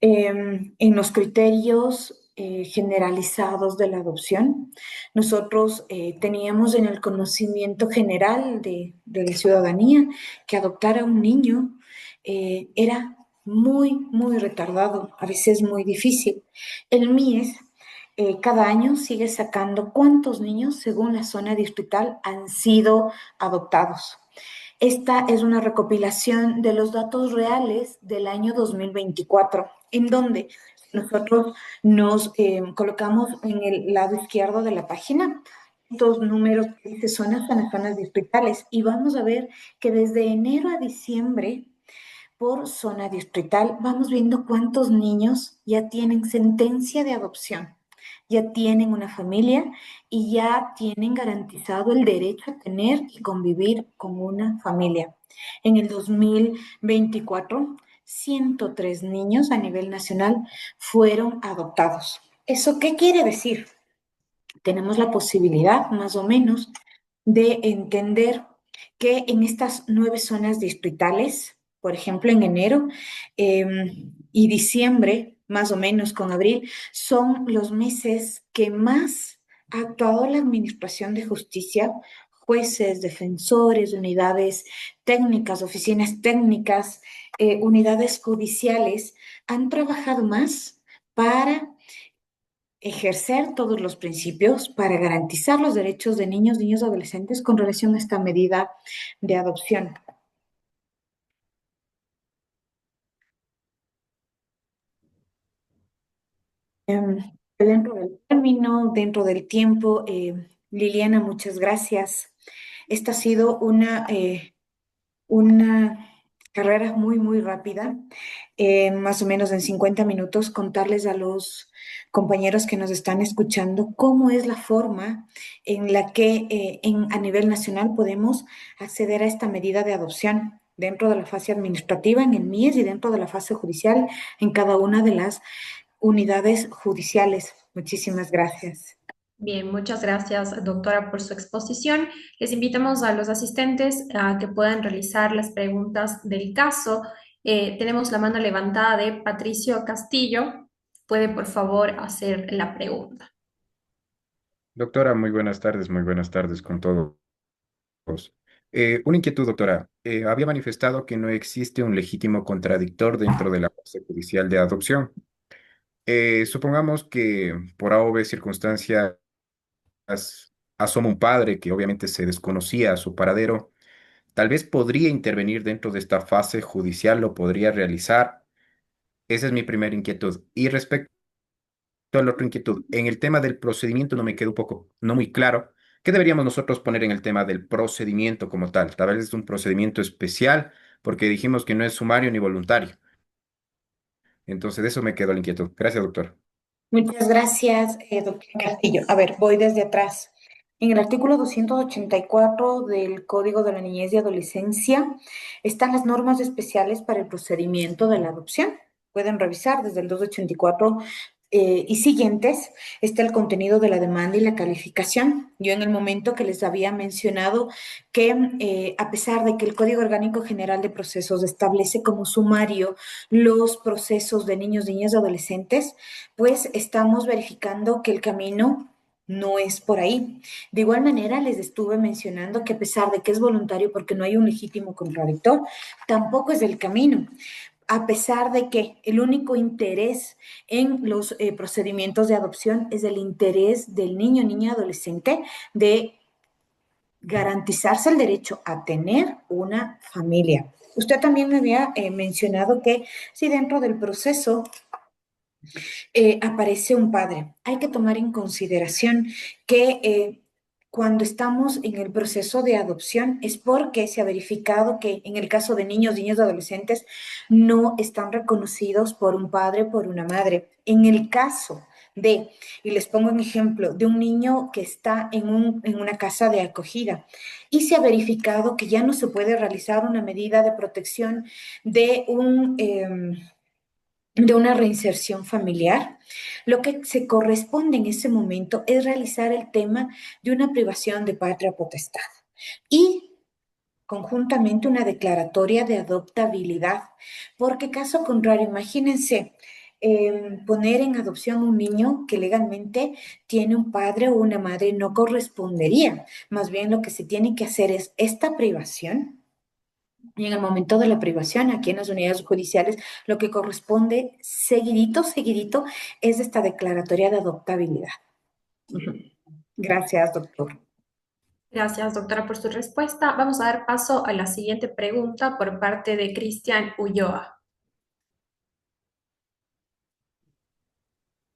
en los criterios generalizados de la adopción, nosotros teníamos en el conocimiento general de la ciudadanía que adoptar a un niño era muy, muy retardado, a veces muy difícil. El MIES cada año sigue sacando cuántos niños, según la zona distrital, han sido adoptados. Esta es una recopilación de los datos reales del año 2024, en donde nosotros nos colocamos en el lado izquierdo de la página estos números que dice zonas son las zonas distritales y vamos a ver que desde enero a diciembre por zona distrital vamos viendo cuántos niños ya tienen sentencia de adopción, ya tienen una familia y ya tienen garantizado el derecho a tener y convivir con una familia. En el 2024, 103 niños a nivel nacional fueron adoptados. ¿Eso qué quiere decir? Tenemos la posibilidad, más o menos, de entender que en estas 9 zonas distritales, por ejemplo, en enero y diciembre, más o menos con abril, son los meses que más ha actuado la Administración de Justicia, jueces, defensores, unidades técnicas, oficinas técnicas, unidades judiciales, han trabajado más para ejercer todos los principios para garantizar los derechos de niños, niños y adolescentes con relación a esta medida de adopción. Dentro del término, dentro del tiempo, Liliana, muchas gracias. Esta ha sido una carrera muy, muy rápida, más o menos en 50 minutos, contarles a los compañeros que nos están escuchando cómo es la forma en la que a nivel nacional podemos acceder a esta medida de adopción dentro de la fase administrativa en el MIES y dentro de la fase judicial en cada una de las unidades judiciales. Muchísimas gracias. Bien, muchas gracias, doctora, por su exposición. Les invitamos a los asistentes a que puedan realizar las preguntas del caso. Tenemos la mano levantada de Patricio Castillo. ¿Puede, por favor, hacer la pregunta? Doctora, muy buenas tardes con todos. Una inquietud, doctora. Había manifestado que no existe un legítimo contradictor dentro de la fase judicial de adopción. Supongamos que por A o B circunstancias asoma un padre que obviamente se desconocía a su paradero. Tal vez podría intervenir dentro de esta fase judicial, lo podría realizar. Esa es mi primera inquietud. Y respecto la otra inquietud. En el tema del procedimiento no me quedó un poco, no muy claro. ¿Qué deberíamos nosotros poner en el tema del procedimiento como tal? Tal vez es un procedimiento especial porque dijimos que no es sumario ni voluntario. Entonces, de eso me quedó la inquietud. Gracias, doctor. Muchas gracias, doctor Castillo. A ver, voy desde atrás. En el artículo 284 del Código de la Niñez y Adolescencia están las normas especiales para el procedimiento de la adopción. Pueden revisar desde el 284 y siguientes, está el contenido de la demanda y la calificación. Yo en el momento que les había mencionado que a pesar de que el Código Orgánico General de Procesos establece como sumario los procesos de niños, niñas y adolescentes, pues estamos verificando que el camino no es por ahí. De igual manera, les estuve mencionando que a pesar de que es voluntario porque no hay un legítimo contradictor, tampoco es el camino. A pesar de que el único interés en los procedimientos de adopción es el interés del niño, niña, adolescente de garantizarse el derecho a tener una familia. Usted también me había mencionado que si dentro del proceso aparece un padre. Hay que tomar en consideración que cuando estamos en el proceso de adopción es porque se ha verificado que en el caso de niños, niños y adolescentes no están reconocidos por un padre, por una madre. En el caso de, y les pongo un ejemplo, de un niño que está en una casa de acogida y se ha verificado que ya no se puede realizar una medida de protección de de una reinserción familiar, lo que se corresponde en ese momento es realizar el tema de una privación de patria potestad y conjuntamente una declaratoria de adoptabilidad, porque caso contrario, imagínense poner en adopción un niño que legalmente tiene un padre o una madre no correspondería. Más bien lo que se tiene que hacer es esta privación y en el momento de la privación, aquí en las unidades judiciales, lo que corresponde seguidito, seguidito, es esta declaratoria de adoptabilidad. Gracias, doctor. Gracias, doctora, por su respuesta. Vamos a dar paso a la siguiente pregunta por parte de Cristian Ulloa.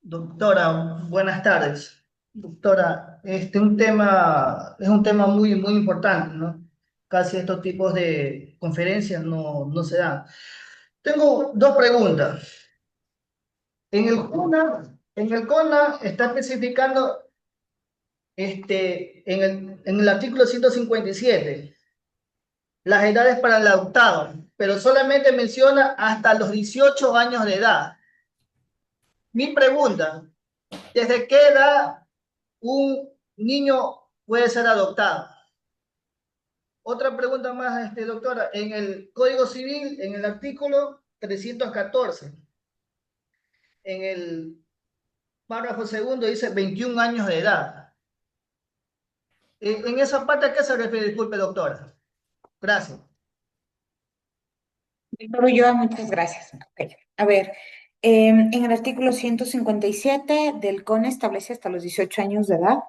Doctora, buenas tardes. Doctora, es un tema muy importante, ¿no? Casi estos tipos de conferencias no se dan. Tengo dos preguntas. En el CONA está especificando en el artículo 157 las edades para el adoptado, pero solamente menciona hasta los 18 años de edad. Mi pregunta, ¿desde qué edad un niño puede ser adoptado? Otra pregunta más, doctora. En el Código Civil, en el artículo 314, en el párrafo segundo dice 21 años de edad. En esa parte, ¿a qué se refiere? Disculpe, doctora. Gracias. Doctor Ulloa, muchas gracias. Ok. A ver, en el artículo 157 del CONE establece hasta los 18 años de edad.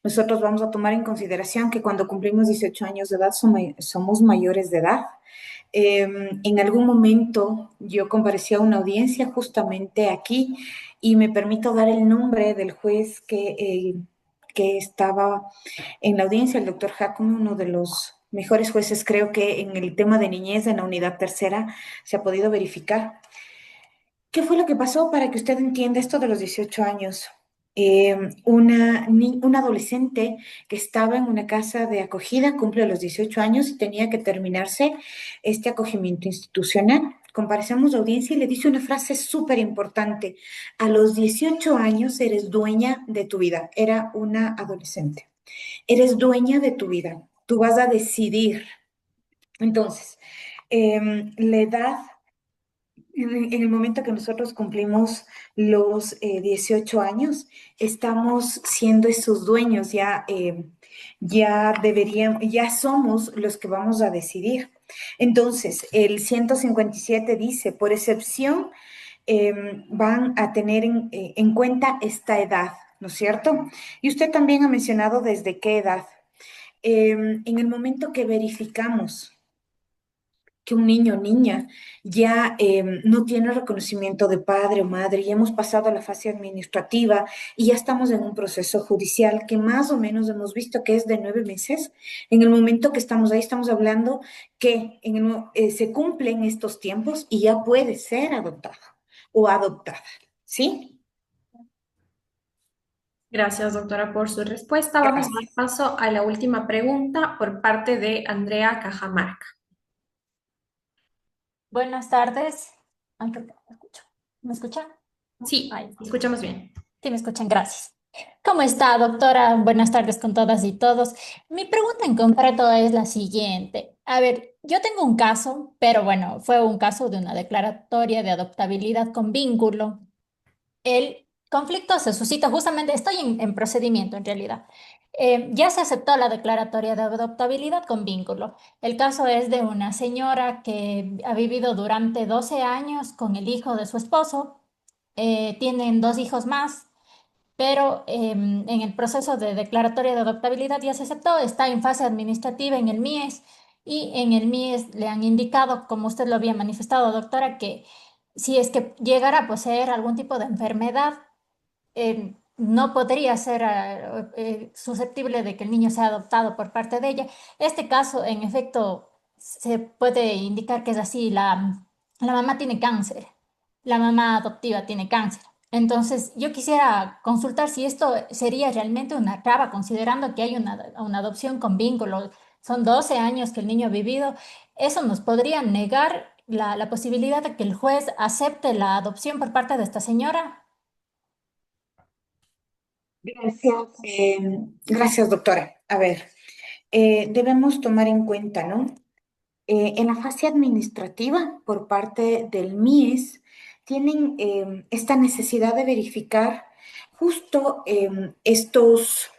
Nosotros vamos a tomar en consideración que cuando cumplimos 18 años de edad somos mayores de edad. En algún momento yo comparecí a una audiencia justamente aquí y me permito dar el nombre del juez que estaba en la audiencia, el doctor Jacome, uno de los mejores jueces, creo que en el tema de niñez en la unidad tercera se ha podido verificar. ¿Qué fue lo que pasó para que usted entienda esto de los 18 años? Una adolescente que estaba en una casa de acogida cumple los 18 años y tenía que terminarse este acogimiento institucional. Comparecemos a audiencia y le dice una frase súper importante. A los 18 años eres dueña de tu vida. Era una adolescente. Eres dueña de tu vida. Tú vas a decidir. Entonces, la edad En el momento que nosotros cumplimos los 18 años, estamos siendo esos dueños, ya deberíamos, ya somos los que vamos a decidir. Entonces, el 157 dice, por excepción, van a tener en cuenta esta edad, ¿no es cierto? Y usted también ha mencionado desde qué edad. En el momento que verificamos que un niño o niña ya no tiene reconocimiento de padre o madre, ya hemos pasado a la fase administrativa y ya estamos en un proceso judicial que más o menos hemos visto que es de 9 meses. En el momento que estamos ahí, estamos hablando que se cumplen estos tiempos y ya puede ser adoptado o adoptada, ¿sí? Gracias, doctora, por su respuesta. Vamos a dar Gracias. paso a la última pregunta por parte de Andrea Cajamarca. Buenas tardes. Ay, creo que no me escucho. ¿Me escuchan? ¿No? Sí, Ay, escuchamos bien. sí, me escuchan, gracias. ¿Cómo está, doctora? Buenas tardes con todas y todos. Mi pregunta en concreto es la siguiente. A ver, yo tengo un caso, pero bueno, fue un caso de una declaratoria de adoptabilidad con vínculo. El conflicto se suscita justamente, estoy en procedimiento en realidad. Ya se aceptó la declaratoria de adoptabilidad con vínculo. El caso es de una señora que ha vivido durante 12 años con el hijo de su esposo. Tienen 2 hijos más, pero en el proceso de declaratoria de adoptabilidad ya se aceptó, está en fase administrativa en el MIES y en el MIES le han indicado, como usted lo había manifestado, doctora, que si es que llegara a poseer algún tipo de enfermedad, no podría ser susceptible de que el niño sea adoptado por parte de ella. Este caso, en efecto, se puede indicar que es así. La mamá tiene cáncer, la mamá adoptiva tiene cáncer. Entonces, yo quisiera consultar si esto sería realmente una traba, considerando que hay una adopción con vínculo. Son 12 años que el niño ha vivido. ¿Eso nos podría negar la posibilidad de que el juez acepte la adopción por parte de esta señora? Gracias. Gracias, doctora. A ver, debemos tomar en cuenta, ¿no? En la fase administrativa, por parte del MIES, tienen esta necesidad de verificar justo estos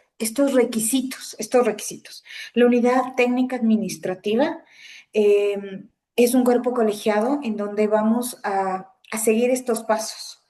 requisitos, estos requisitos. La unidad técnica administrativa es un cuerpo colegiado en donde vamos a seguir estos pasos.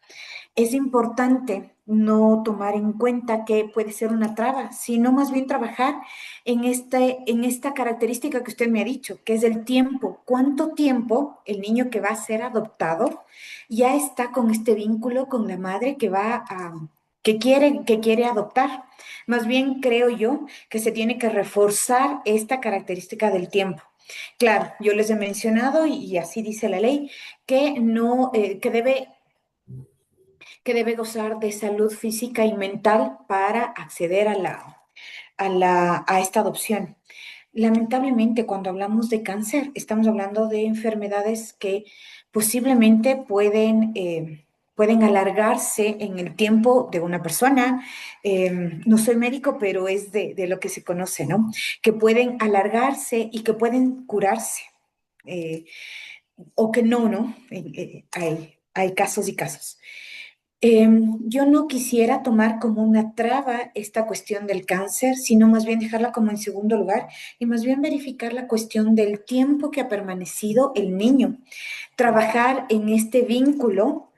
Es importante no tomar en cuenta que puede ser una traba, sino más bien trabajar en esta característica que usted me ha dicho, que es el tiempo. ¿Cuánto tiempo el niño que va a ser adoptado ya está con este vínculo con la madre que quiere adoptar? Más bien creo yo que se tiene que reforzar esta característica del tiempo. Claro, yo les he mencionado y así dice la ley que no, que debe gozar de salud física y mental para acceder a esta adopción. Lamentablemente, cuando hablamos de cáncer, estamos hablando de enfermedades que posiblemente pueden alargarse en el tiempo de una persona. No soy médico, pero es de lo que se conoce, ¿no? Que pueden alargarse y que pueden curarse, eh, o que no, ¿no? Hay casos y casos. Yo no quisiera tomar como una traba esta cuestión del cáncer, sino más bien dejarla como en segundo lugar y más bien verificar la cuestión del tiempo que ha permanecido el niño. Trabajar en este vínculo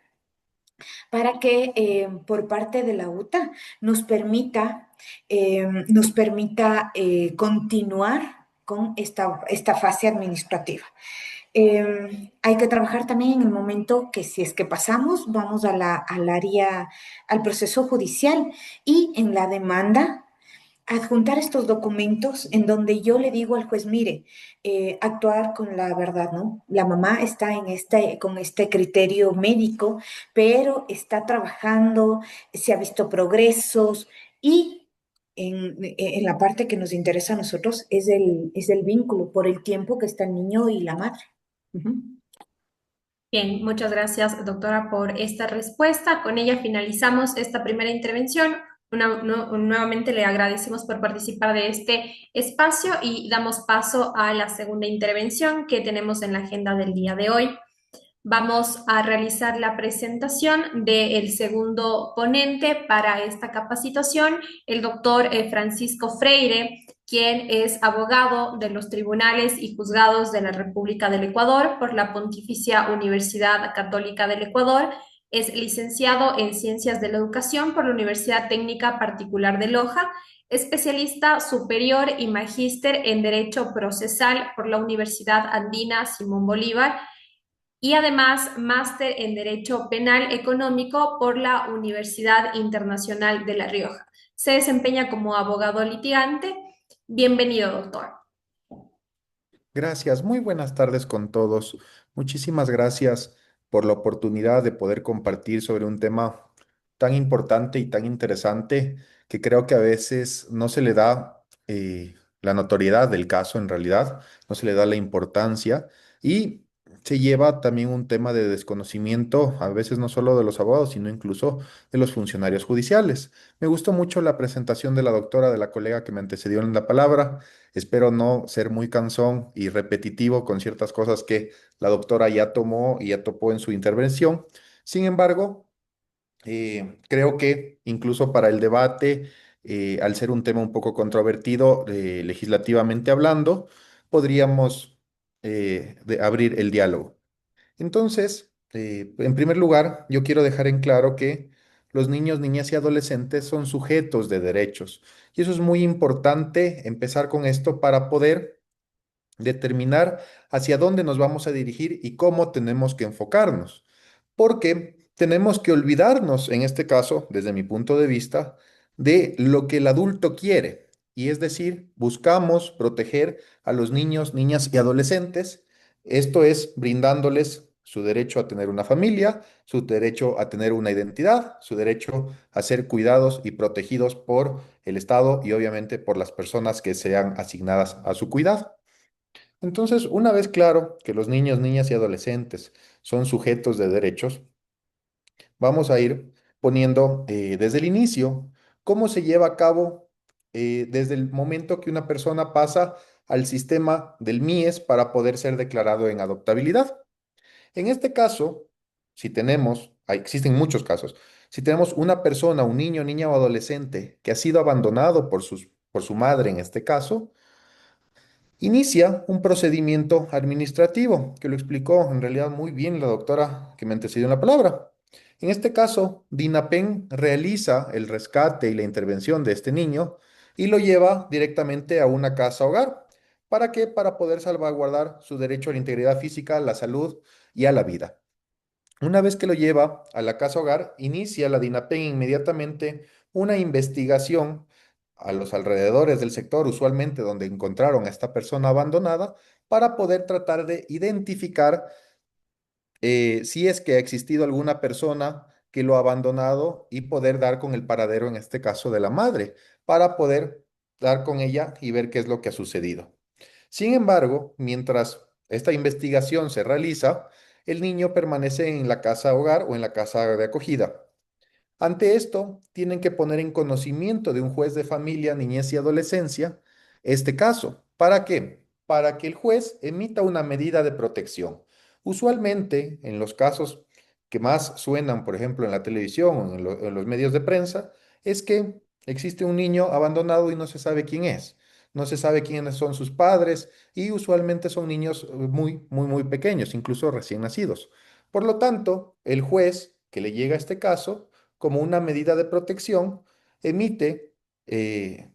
para que por parte de la UTA nos permita continuar con esta fase administrativa. Hay que trabajar también en el momento que si es que pasamos, vamos al proceso judicial y en la demanda adjuntar estos documentos en donde yo le digo al juez, mire, actuar con la verdad, ¿no? La mamá está con este criterio médico, pero está trabajando, se ha visto progresos y en la parte que nos interesa a nosotros es el vínculo por el tiempo que está el niño y la madre. Ujú. Bien, muchas gracias, doctora, por esta respuesta. Con ella finalizamos esta primera intervención. Nuevamente le agradecemos por participar de este espacio y damos paso a la segunda intervención que tenemos en la agenda del día de hoy. Vamos a realizar la presentación del segundo ponente para esta capacitación, el doctor Francisco Freire, quien es abogado de los tribunales y juzgados de la República del Ecuador por la Pontificia Universidad Católica del Ecuador. Es licenciado en Ciencias de la Educación por la Universidad Técnica Particular de Loja, especialista superior y magíster en Derecho Procesal por la Universidad Andina Simón Bolívar y además máster en Derecho Penal Económico por la Universidad Internacional de La Rioja. Se desempeña como abogado litigante. Bienvenido, doctor. Gracias, muy buenas tardes con todos. Muchísimas gracias por la oportunidad de poder compartir sobre un tema tan importante y tan interesante que creo que a veces no se le da la notoriedad del caso en realidad, no se le da la importancia y se lleva también un tema de desconocimiento, a veces no solo de los abogados, sino incluso de los funcionarios judiciales. Me gustó mucho la presentación de la doctora, de la colega que me antecedió en la palabra. Espero no ser muy cansón y repetitivo con ciertas cosas que la doctora ya tomó y ya topó en su intervención. Sin embargo, creo que incluso para el debate, al ser un tema un poco controvertido, legislativamente hablando, podríamos abrir el diálogo. Entonces, en primer lugar, yo quiero dejar en claro que los niños, niñas y adolescentes son sujetos de derechos. Y eso es muy importante empezar con esto para poder determinar hacia dónde nos vamos a dirigir y cómo tenemos que enfocarnos. Porque tenemos que olvidarnos, en este caso, desde mi punto de vista, de lo que el adulto quiere. Y es decir, buscamos proteger a los niños, niñas y adolescentes. Esto es brindándoles su derecho a tener una familia, su derecho a tener una identidad, su derecho a ser cuidados y protegidos por el Estado y obviamente por las personas que sean asignadas a su cuidado. Entonces, una vez claro que los niños, niñas y adolescentes son sujetos de derechos, vamos a ir poniendo desde el inicio cómo se lleva a cabo desde el momento que una persona pasa al sistema del MIES para poder ser declarado en adoptabilidad. En este caso, si tenemos, existen muchos casos, si tenemos una persona, un niño, niña o adolescente que ha sido abandonado por su madre en este caso, inicia un procedimiento administrativo, que lo explicó en realidad muy bien la doctora que me antecedió en la palabra. En este caso, DINAPEN realiza el rescate y la intervención de este niño y lo lleva directamente a una casa hogar. ¿Para qué? Para poder salvaguardar su derecho a la integridad física, a la salud y a la vida. Una vez que lo lleva a la casa hogar, inicia la DINAPEN inmediatamente una investigación a los alrededores del sector, usualmente donde encontraron a esta persona abandonada, para poder tratar de identificar si es que ha existido alguna persona que lo ha abandonado y poder dar con el paradero, en este caso de la madre, para poder dar con ella y ver qué es lo que ha sucedido. Sin embargo, mientras esta investigación se realiza, el niño permanece en la casa hogar o en la casa de acogida. Ante esto, tienen que poner en conocimiento de un juez de familia, niñez y adolescencia este caso. ¿Para qué? Para que el juez emita una medida de protección. Usualmente, en los casos que más suenan, por ejemplo, en la televisión o en los medios de prensa, es que existe un niño abandonado y no se sabe quién es. No se sabe quiénes son sus padres y usualmente son niños muy, muy, muy pequeños, incluso recién nacidos. Por lo tanto, el juez que le llega a este caso como una medida de protección, emite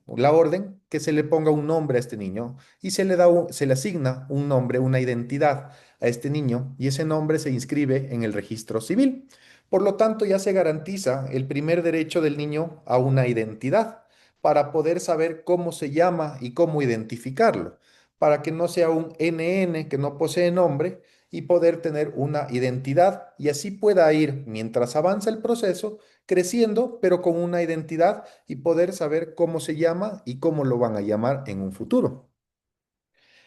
la orden que se le ponga un nombre a este niño y se le asigna un nombre, una identidad a este niño y ese nombre se inscribe en el registro civil. Por lo tanto, ya se garantiza el primer derecho del niño a una identidad para poder saber cómo se llama y cómo identificarlo, para que no sea un NN que no posee nombre y poder tener una identidad y así pueda ir, mientras avanza el proceso, creciendo, pero con una identidad y poder saber cómo se llama y cómo lo van a llamar en un futuro.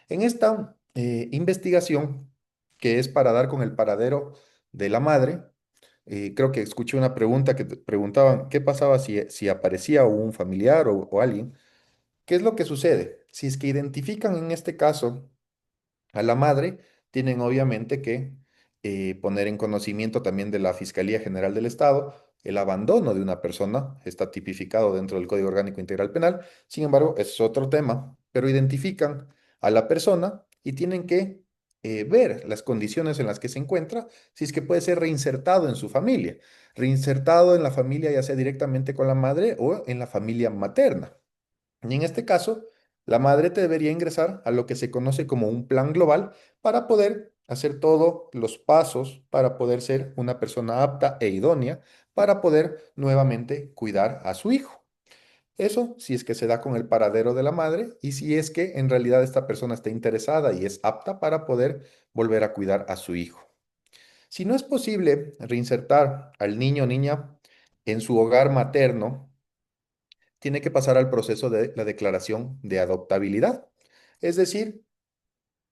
En esta investigación, que es para dar con el paradero de la madre, creo que escuché una pregunta que preguntaban qué pasaba si aparecía un familiar o alguien. ¿Qué es lo que sucede? Si es que identifican en este caso a la madre, tienen obviamente que poner en conocimiento también de la Fiscalía General del Estado el abandono de una persona, está tipificado dentro del Código Orgánico Integral Penal. Sin embargo, ese es otro tema, pero identifican a la persona y tienen que ver las condiciones en las que se encuentra, si es que puede ser reinsertado en su familia, reinsertado en la familia ya sea directamente con la madre o en la familia materna. Y en este caso, la madre te debería ingresar a lo que se conoce como un plan global para poder hacer todos los pasos para poder ser una persona apta e idónea para poder nuevamente cuidar a su hijo. Eso si es que se da con el paradero de la madre y si es que en realidad esta persona está interesada y es apta para poder volver a cuidar a su hijo. Si no es posible reinsertar al niño o niña en su hogar materno, tiene que pasar al proceso de la declaración de adoptabilidad. Es decir,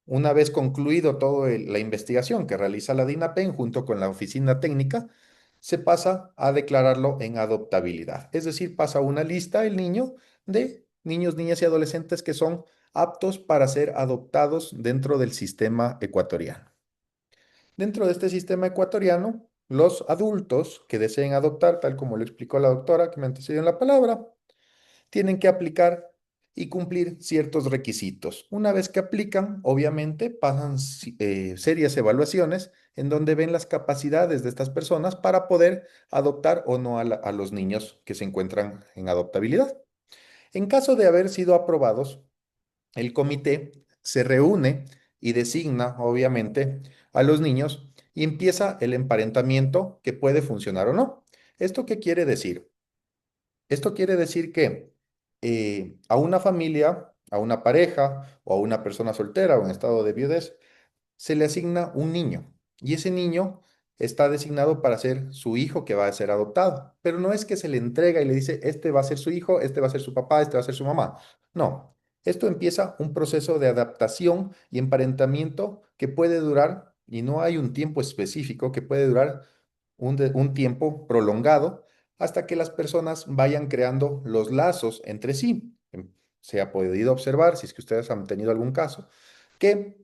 una vez concluido toda la investigación que realiza la DINAPEN junto con la oficina técnica, se pasa a declararlo en adoptabilidad. Es decir, pasa una lista el niño de niños, niñas y adolescentes que son aptos para ser adoptados dentro del sistema ecuatoriano. Dentro de este sistema ecuatoriano, los adultos que deseen adoptar, tal como lo explicó la doctora que me antecedió en la palabra, tienen que aplicar y cumplir ciertos requisitos. Una vez que aplican, obviamente pasan serias evaluaciones en donde ven las capacidades de estas personas para poder adoptar o no a los niños que se encuentran en adoptabilidad. En caso de haber sido aprobados, el comité se reúne y designa, obviamente, a los niños y empieza el emparentamiento que puede funcionar o no. ¿Esto qué quiere decir? Esto quiere decir que a una familia, a una pareja o a una persona soltera o en estado de viudez, se le asigna un niño y ese niño está designado para ser su hijo que va a ser adoptado. Pero no es que se le entrega y le dice, este va a ser su hijo, este va a ser su papá, este va a ser su mamá. No, esto empieza un proceso de adaptación y emparentamiento que puede durar, y no hay un tiempo específico, que puede durar un tiempo prolongado hasta que las personas vayan creando los lazos entre sí. Se ha podido observar, si es que ustedes han tenido algún caso, que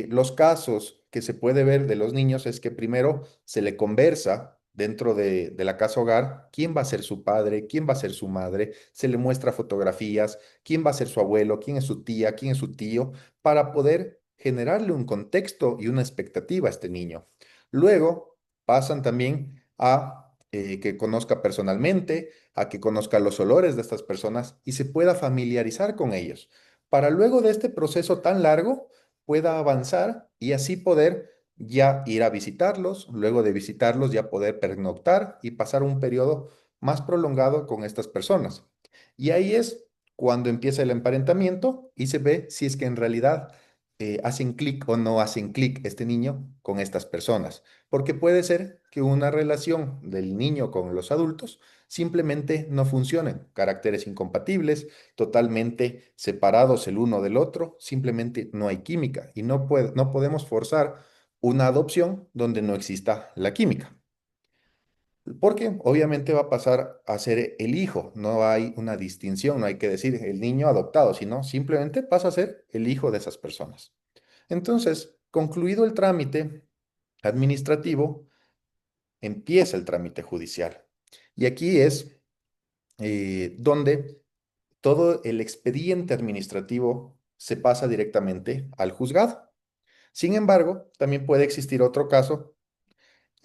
los casos que se puede ver de los niños es que primero se le conversa dentro de la casa hogar quién va a ser su padre, quién va a ser su madre, se le muestra fotografías, quién va a ser su abuelo, quién es su tía, quién es su tío, para poder generarle un contexto y una expectativa a este niño. Luego pasan también a que conozca personalmente, a que conozca los olores de estas personas y se pueda familiarizar con ellos, para luego de este proceso tan largo pueda avanzar y así poder ya ir a visitarlos, luego de visitarlos ya poder pernoctar y pasar un periodo más prolongado con estas personas. Y ahí es cuando empieza el emparentamiento y se ve si es que en realidad hacen clic o no hacen clic este niño con estas personas. Porque puede ser que una relación del niño con los adultos simplemente no funcionen, caracteres incompatibles, totalmente separados el uno del otro, simplemente no hay química y no podemos forzar una adopción donde no exista la química. Porque obviamente va a pasar a ser el hijo, no hay una distinción, no hay que decir el niño adoptado, sino simplemente pasa a ser el hijo de esas personas. Entonces, concluido el trámite administrativo, empieza el trámite judicial. Y aquí es donde todo el expediente administrativo se pasa directamente al juzgado. Sin embargo, también puede existir otro caso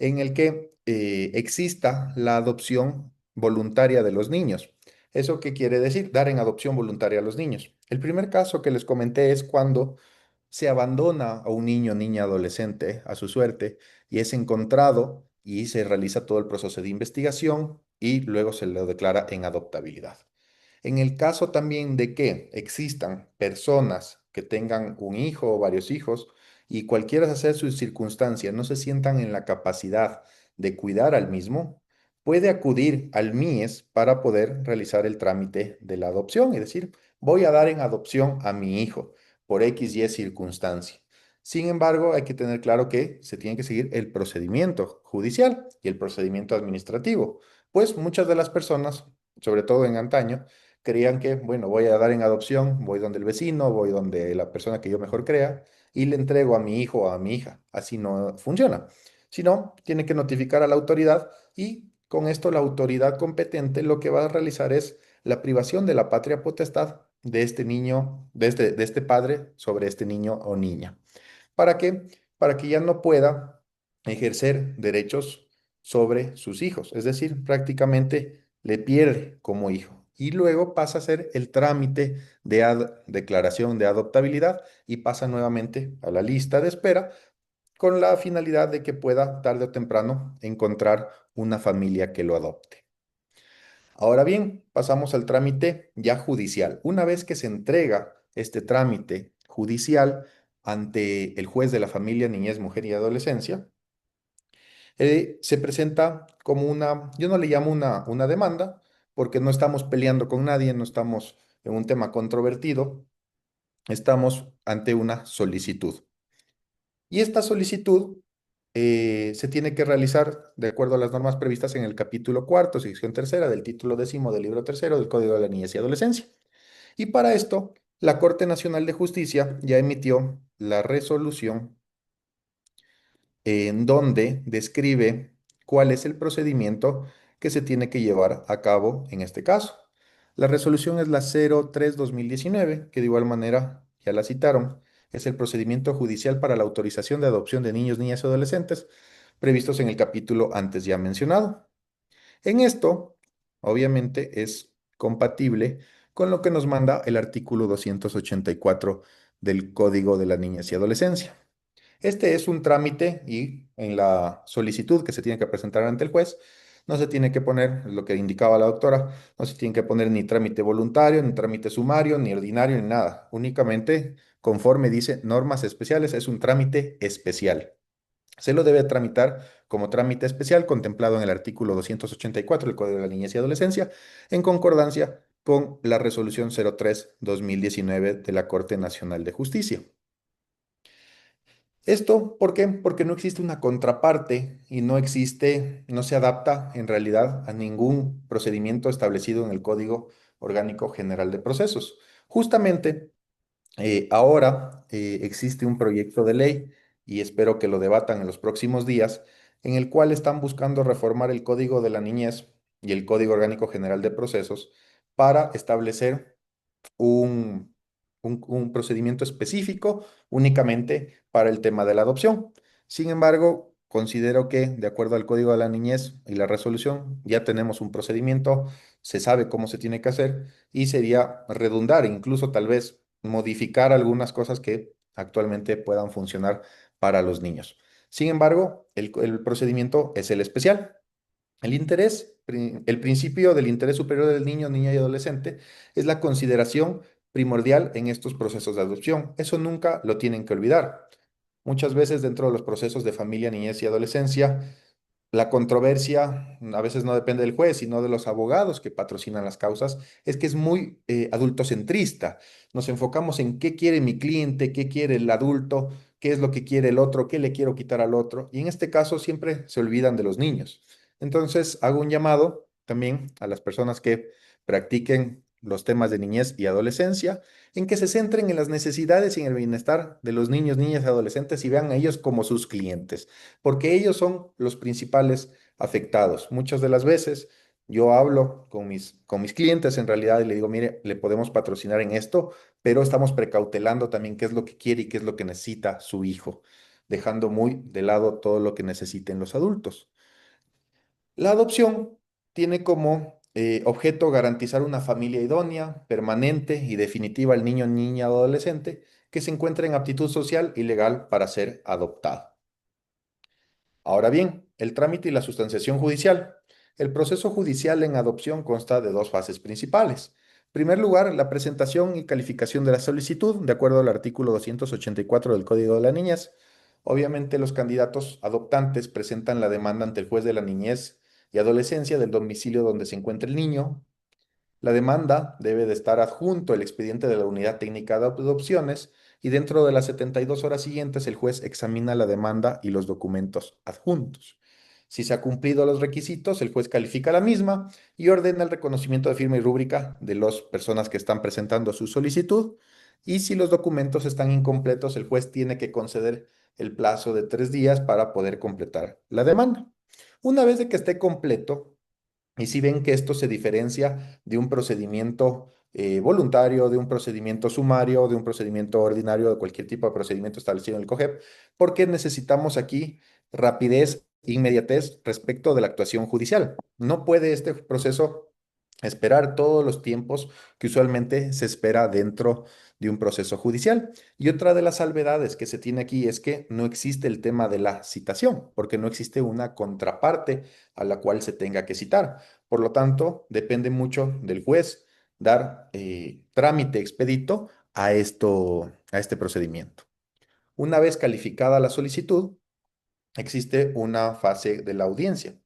en el que exista la adopción voluntaria de los niños. ¿Eso qué quiere decir? Dar en adopción voluntaria a los niños. El primer caso que les comenté es cuando se abandona a un niño, niña, adolescente a su suerte y es encontrado y se realiza todo el proceso de investigación y luego se lo declara en adoptabilidad. En el caso también de que existan personas que tengan un hijo o varios hijos y cualquiera sea su circunstancia, no se sientan en la capacidad de cuidar al mismo, puede acudir al MIES para poder realizar el trámite de la adopción y decir, voy a dar en adopción a mi hijo por X y circunstancia. Sin embargo, hay que tener claro que se tiene que seguir el procedimiento judicial y el procedimiento administrativo, pues muchas de las personas, sobre todo en antaño, creían que, bueno, voy a dar en adopción, voy donde el vecino, voy donde la persona que yo mejor crea, y le entrego a mi hijo o a mi hija. Así no funciona. Sino, tiene que notificar a la autoridad y con esto la autoridad competente lo que va a realizar es la privación de la patria potestad de este niño, de este padre sobre este niño o niña. ¿Para qué? Para que ya no pueda ejercer derechos sobre sus hijos. Es decir, prácticamente le pierde como hijo. Y luego pasa a ser el trámite de declaración de adoptabilidad y pasa nuevamente a la lista de espera con la finalidad de que pueda tarde o temprano encontrar una familia que lo adopte. Ahora bien, pasamos al trámite ya judicial. Una vez que se entrega este trámite judicial ante el juez de la familia, niñez, mujer y adolescencia, se presenta como una, yo no le llamo una demanda, porque no estamos peleando con nadie, no estamos en un tema controvertido, estamos ante una solicitud. Y esta solicitud se tiene que realizar de acuerdo a las normas previstas en el capítulo cuarto, sección tercera del título décimo del libro tercero del Código de la Niñez y Adolescencia. Y para esto, la Corte Nacional de Justicia ya emitió la resolución en donde describe cuál es el procedimiento que se tiene que llevar a cabo en este caso. La resolución es la 03/2019, que de igual manera ya la citaron. Es el procedimiento judicial para la autorización de adopción de niños, niñas y adolescentes previstos en el capítulo antes ya mencionado. En esto, obviamente, es compatible con lo que nos manda el artículo 284 del Código de la Niñez y Adolescencia. Este es un trámite y en la solicitud que se tiene que presentar ante el juez, no se tiene que poner lo que indicaba la doctora, no se tiene que poner ni trámite voluntario, ni trámite sumario, ni ordinario, ni nada. Únicamente, conforme dice normas especiales, es un trámite especial. Se lo debe tramitar como trámite especial contemplado en el artículo 284 del Código de la Niñez y Adolescencia, en concordancia con la resolución 03/2019 de la Corte Nacional de Justicia. ¿Esto por qué? Porque no existe una contraparte y no se adapta en realidad a ningún procedimiento establecido en el Código Orgánico General de Procesos. Justamente ahora existe un proyecto de ley y espero que lo debatan en los próximos días, en el cual están buscando reformar el Código de la Niñez y el Código Orgánico General de Procesos para establecer un, un procedimiento específico únicamente para el tema de la adopción. Sin embargo, considero que, de acuerdo al Código de la Niñez y la resolución, ya tenemos un procedimiento, se sabe cómo se tiene que hacer y sería redundar, incluso tal vez modificar algunas cosas que actualmente puedan funcionar para los niños. Sin embargo, el procedimiento es el especial. El principio del interés superior del niño, niña y adolescente es la consideración primordial en estos procesos de adopción. Eso nunca lo tienen que olvidar. Muchas veces dentro de los procesos de familia, niñez y adolescencia, la controversia a veces no depende del juez, sino de los abogados que patrocinan las causas, es que es muy adultocentrista. Nos enfocamos en qué quiere mi cliente, qué quiere el adulto, qué es lo que quiere el otro, qué le quiero quitar al otro, y en este caso siempre se olvidan de los niños. Entonces, hago un llamado también a las personas que practiquen los temas de niñez y adolescencia, en que se centren en las necesidades y en el bienestar de los niños, niñas y adolescentes y vean a ellos como sus clientes, porque ellos son los principales afectados. Muchas de las veces yo hablo con mis clientes en realidad y le digo, mire, le podemos patrocinar en esto, pero estamos precautelando también qué es lo que quiere y qué es lo que necesita su hijo, dejando muy de lado todo lo que necesiten los adultos. La adopción tiene como objeto garantizar una familia idónea, permanente y definitiva al niño, niña o adolescente que se encuentre en aptitud social y legal para ser adoptado. Ahora bien, el trámite y la sustanciación judicial. El proceso judicial en adopción consta de dos fases principales. En primer lugar, la presentación y calificación de la solicitud, de acuerdo al artículo 284 del Código de la Niñez. Obviamente, los candidatos adoptantes presentan la demanda ante el juez de la niñez y adolescencia del domicilio donde se encuentra el niño. La demanda debe de estar adjunto el expediente de la unidad técnica de adopciones y dentro de las 72 horas siguientes el juez examina la demanda y los documentos adjuntos. Si se han cumplido los requisitos, el juez califica la misma y ordena el reconocimiento de firma y rúbrica de las personas que están presentando su solicitud Y si los documentos están incompletos, el juez tiene que conceder el plazo de 3 días para poder completar la demanda. Una vez de que esté completo, y si ven que esto se diferencia de un procedimiento voluntario, de un procedimiento sumario, de un procedimiento ordinario, de cualquier tipo de procedimiento establecido en el COGEP, porque necesitamos aquí rapidez, inmediatez respecto de la actuación judicial. No puede este proceso esperar todos los tiempos que usualmente se espera dentro de un proceso judicial. Y otra de las salvedades que se tiene aquí es que no existe el tema de la citación, porque no existe una contraparte a la cual se tenga que citar. Por lo tanto, depende mucho del juez dar trámite expedito a este procedimiento. Una vez calificada la solicitud, existe una fase de la audiencia.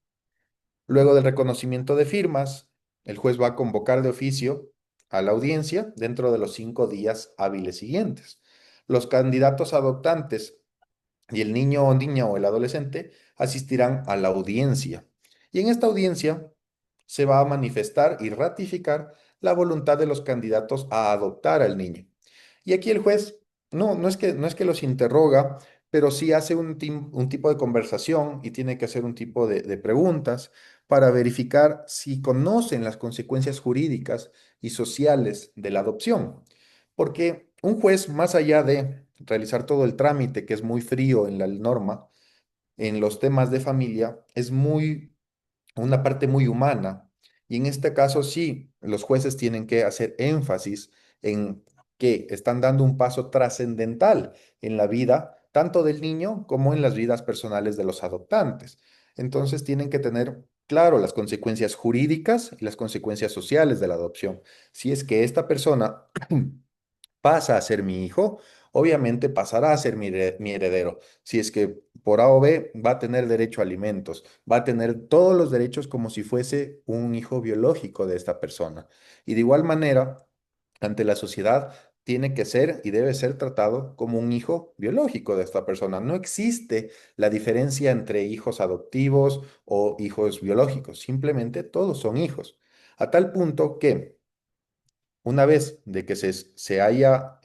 Luego del reconocimiento de firmas, el juez va a convocar de oficio a la audiencia dentro de los 5 días hábiles siguientes. Los candidatos adoptantes y el niño o niña o el adolescente asistirán a la audiencia. Y en esta audiencia se va a manifestar y ratificar la voluntad de los candidatos a adoptar al niño. Y aquí el juez no es que los interroga, pero sí hace un tipo de conversación y tiene que hacer un tipo de preguntas para verificar si conocen las consecuencias jurídicas y sociales de la adopción. Porque un juez, más allá de realizar todo el trámite, que es muy frío en la norma, en los temas de familia, es una parte muy humana. Y en este caso sí, los jueces tienen que hacer énfasis en que están dando un paso trascendental en la vida, tanto del niño como en las vidas personales de los adoptantes. Entonces tienen que tener claro las consecuencias jurídicas y las consecuencias sociales de la adopción. Si es que esta persona pasa a ser mi hijo, obviamente pasará a ser mi heredero. Si es que por A o B va a tener derecho a alimentos, va a tener todos los derechos como si fuese un hijo biológico de esta persona. Y de igual manera, ante la sociedad, tiene que ser y debe ser tratado como un hijo biológico de esta persona. No existe la diferencia entre hijos adoptivos o hijos biológicos, simplemente todos son hijos. A tal punto que una vez de que se haya,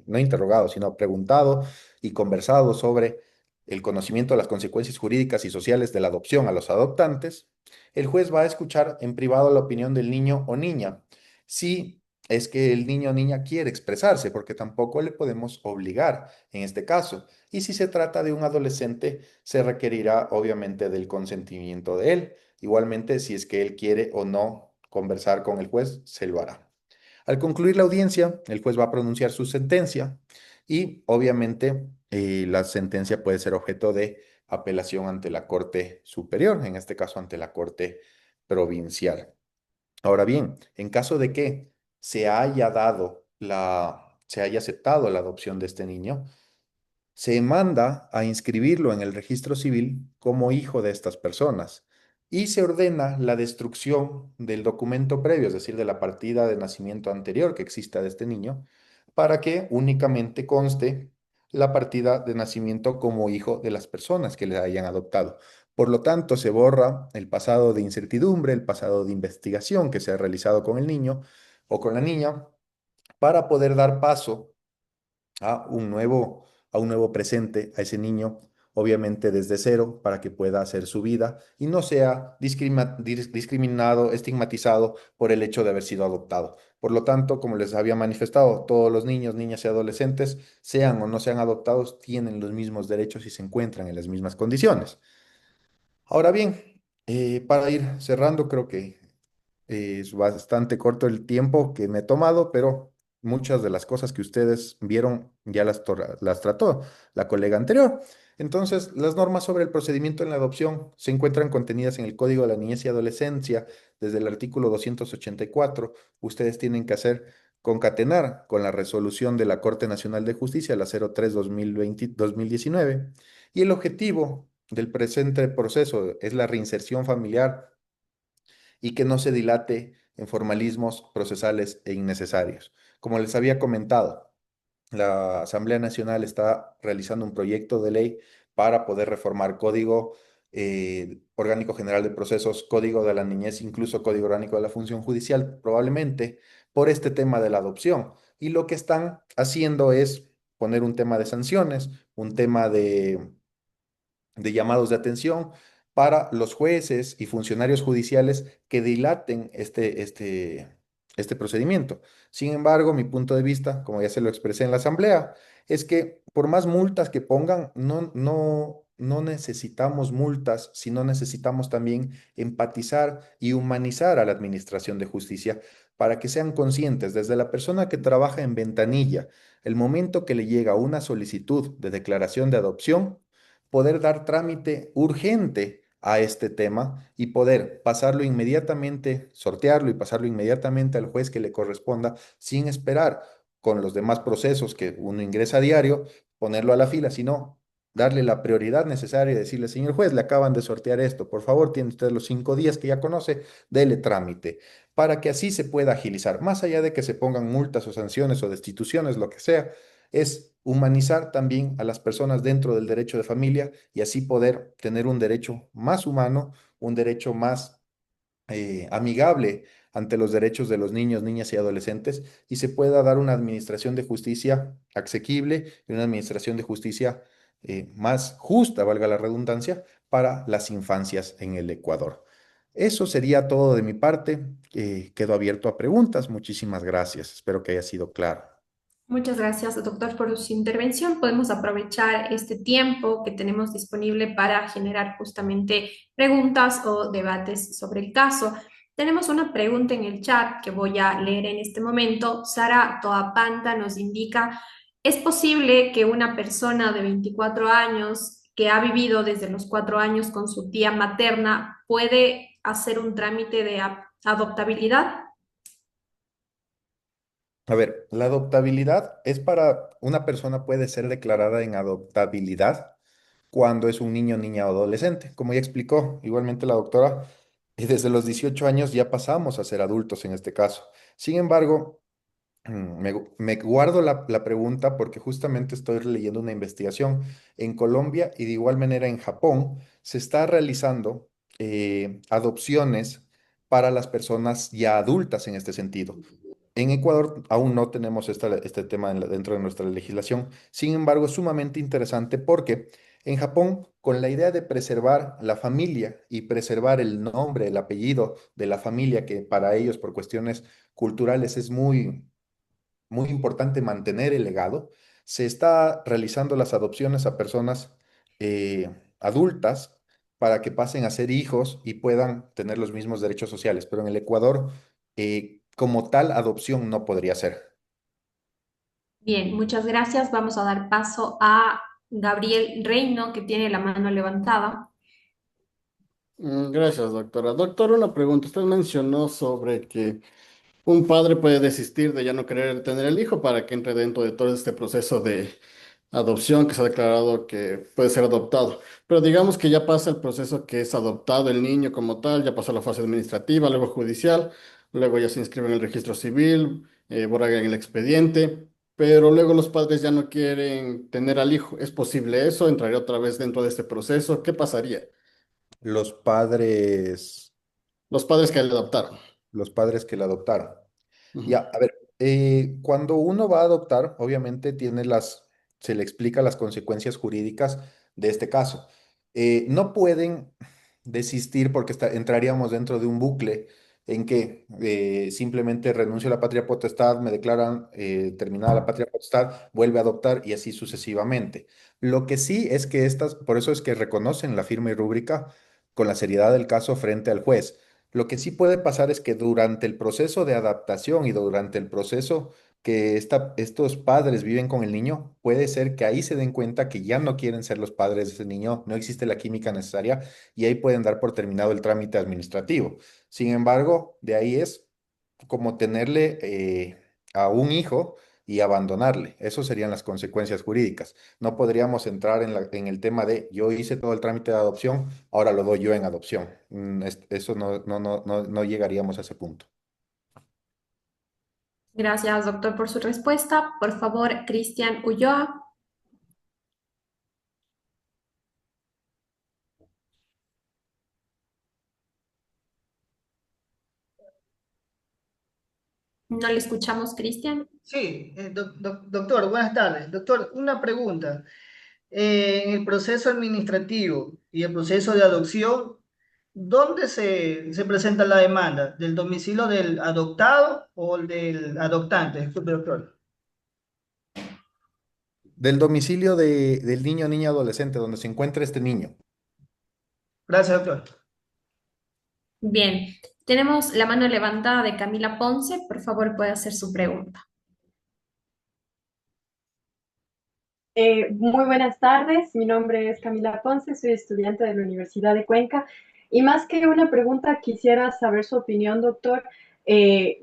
no interrogado, sino preguntado y conversado sobre el conocimiento de las consecuencias jurídicas y sociales de la adopción a los adoptantes, el juez va a escuchar en privado la opinión del niño o niña, si es que el niño o niña quiere expresarse, porque tampoco le podemos obligar en este caso. Y si se trata de un adolescente, se requerirá obviamente del consentimiento de él. Igualmente, si es que él quiere o no conversar con el juez, se lo hará. Al concluir la audiencia, el juez va a pronunciar su sentencia y obviamente la sentencia puede ser objeto de apelación ante la Corte Superior, en este caso ante la Corte Provincial. Ahora bien, en caso de que se haya aceptado la adopción de este niño, se manda a inscribirlo en el registro civil como hijo de estas personas y se ordena la destrucción del documento previo, es decir, de la partida de nacimiento anterior que exista de este niño, para que únicamente conste la partida de nacimiento como hijo de las personas que le hayan adoptado. Por lo tanto, se borra el pasado de incertidumbre, el pasado de investigación que se ha realizado con el niño o con la niña, para poder dar paso a un nuevo presente, a ese niño, obviamente desde cero, para que pueda hacer su vida y no sea discriminado, estigmatizado por el hecho de haber sido adoptado. Por lo tanto, como les había manifestado, todos los niños, niñas y adolescentes, sean o no sean adoptados, tienen los mismos derechos y se encuentran en las mismas condiciones. Ahora bien, para ir cerrando, creo que es bastante corto el tiempo que me he tomado, pero muchas de las cosas que ustedes vieron ya las trató la colega anterior. Entonces, las normas sobre el procedimiento en la adopción se encuentran contenidas en el Código de la Niñez y Adolescencia desde el artículo 284. Ustedes tienen que hacer concatenar con la resolución de la Corte Nacional de Justicia, la 03/2019, y el objetivo del presente proceso es la reinserción familiar y que no se dilate en formalismos procesales e innecesarios. Como les había comentado, la Asamblea Nacional está realizando un proyecto de ley para poder reformar Código Orgánico General de Procesos, Código de la Niñez, incluso Código Orgánico de la Función Judicial, probablemente por este tema de la adopción. y lo que están haciendo es poner un tema de sanciones, un tema de llamados de atención para los jueces y funcionarios judiciales que dilaten este procedimiento. Sin embargo, mi punto de vista, como ya se lo expresé en la asamblea, es que por más multas que pongan, no necesitamos multas, sino necesitamos también empatizar y humanizar a la administración de justicia para que sean conscientes desde la persona que trabaja en ventanilla, el momento que le llega una solicitud de declaración de adopción, poder dar trámite urgente a este tema y poder pasarlo inmediatamente, sortearlo y pasarlo inmediatamente al juez que le corresponda sin esperar con los demás procesos que uno ingresa a diario, ponerlo a la fila, sino darle la prioridad necesaria y decirle, señor juez, le acaban de sortear esto, por favor, tiene usted los 5 días que ya conoce, dele trámite, para que así se pueda agilizar, más allá de que se pongan multas o sanciones o destituciones, lo que sea, es humanizar también a las personas dentro del derecho de familia y así poder tener un derecho más humano, un derecho más amigable ante los derechos de los niños, niñas y adolescentes y se pueda dar una administración de justicia asequible y una administración de justicia más justa, valga la redundancia, para las infancias en el Ecuador. Eso sería todo de mi parte. Quedo abierto a preguntas. Muchísimas gracias. Espero que haya sido claro. Muchas gracias, doctor, por su intervención. Podemos aprovechar este tiempo que tenemos disponible para generar justamente preguntas o debates sobre el caso. Tenemos una pregunta en el chat que voy a leer en este momento. Sara Toapanta nos indica, ¿es posible que una persona de 24 años que ha vivido desde los 4 años con su tía materna puede hacer un trámite de adoptabilidad? A ver, la adoptabilidad es para una persona puede ser declarada en adoptabilidad cuando es un niño, niña o adolescente. Como ya explicó igualmente la doctora, y desde los 18 años ya pasamos a ser adultos en este caso. Sin embargo, me guardo la pregunta porque justamente estoy leyendo una investigación en Colombia y de igual manera en Japón se está realizando adopciones para las personas ya adultas en este sentido. En Ecuador aún no tenemos este tema dentro de nuestra legislación. Sin embargo, es sumamente interesante porque en Japón, con la idea de preservar la familia y preservar el nombre, el apellido de la familia, que para ellos por cuestiones culturales es muy importante mantener el legado, se está realizando las adopciones a personas adultas para que pasen a ser hijos y puedan tener los mismos derechos sociales. Pero en el Ecuador, como tal, adopción no podría ser. Bien, muchas gracias. Vamos a dar paso a Gabriel Reino, que tiene la mano levantada. Gracias, doctora. Doctor, una pregunta. Usted mencionó sobre que un padre puede desistir de ya no querer tener el hijo para que entre dentro de todo este proceso de adopción que se ha declarado que puede ser adoptado. Pero digamos que ya pasa el proceso que es adoptado el niño como tal, ya pasó la fase administrativa, luego judicial, luego ya se inscribe en el registro civil, borra en el expediente, pero luego los padres ya no quieren tener al hijo. ¿Es posible eso? ¿Entraría otra vez dentro de este proceso? ¿Qué pasaría? Los padres, Los padres que le adoptaron. los padres que la adoptaron. Ujú. Ya, a ver, cuando uno va a adoptar, obviamente se le explica las consecuencias jurídicas de este caso. No pueden desistir porque entraríamos dentro de un bucle en que simplemente renuncio a la patria potestad, me declaran terminada la patria potestad, vuelve a adoptar y así sucesivamente. Lo que sí es que por eso es que reconocen la firma y rúbrica con la seriedad del caso frente al juez. Lo que sí puede pasar es que durante el proceso de adaptación y durante el proceso que estos padres viven con el niño, puede ser que ahí se den cuenta que ya no quieren ser los padres de ese niño, no existe la química necesaria y ahí pueden dar por terminado el trámite administrativo. Sin embargo, de ahí es como tenerle a un hijo y abandonarle. Eso serían las consecuencias jurídicas. No podríamos entrar en el tema de yo hice todo el trámite de adopción, ahora lo doy yo en adopción. Eso no llegaríamos a ese punto. Gracias, doctor, por su respuesta. Por favor, Cristian Ulloa. No le escuchamos, Cristian. Sí, doctor, buenas tardes. Doctor, una pregunta. En el proceso administrativo y el proceso de adopción, ¿dónde se presenta la demanda? ¿Del domicilio del adoptado o el del adoptante? Disculpe, doctor. Del domicilio del niño, niña, adolescente, donde se encuentra este niño. Gracias, doctor. Bien, tenemos la mano levantada de Camila Ponce. Por favor, puede hacer su pregunta. Muy buenas tardes, mi nombre es Camila Ponce, soy estudiante de la Universidad de Cuenca y más que una pregunta quisiera saber su opinión, doctor,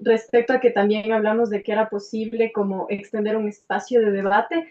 respecto a que también hablamos de que era posible como extender un espacio de debate.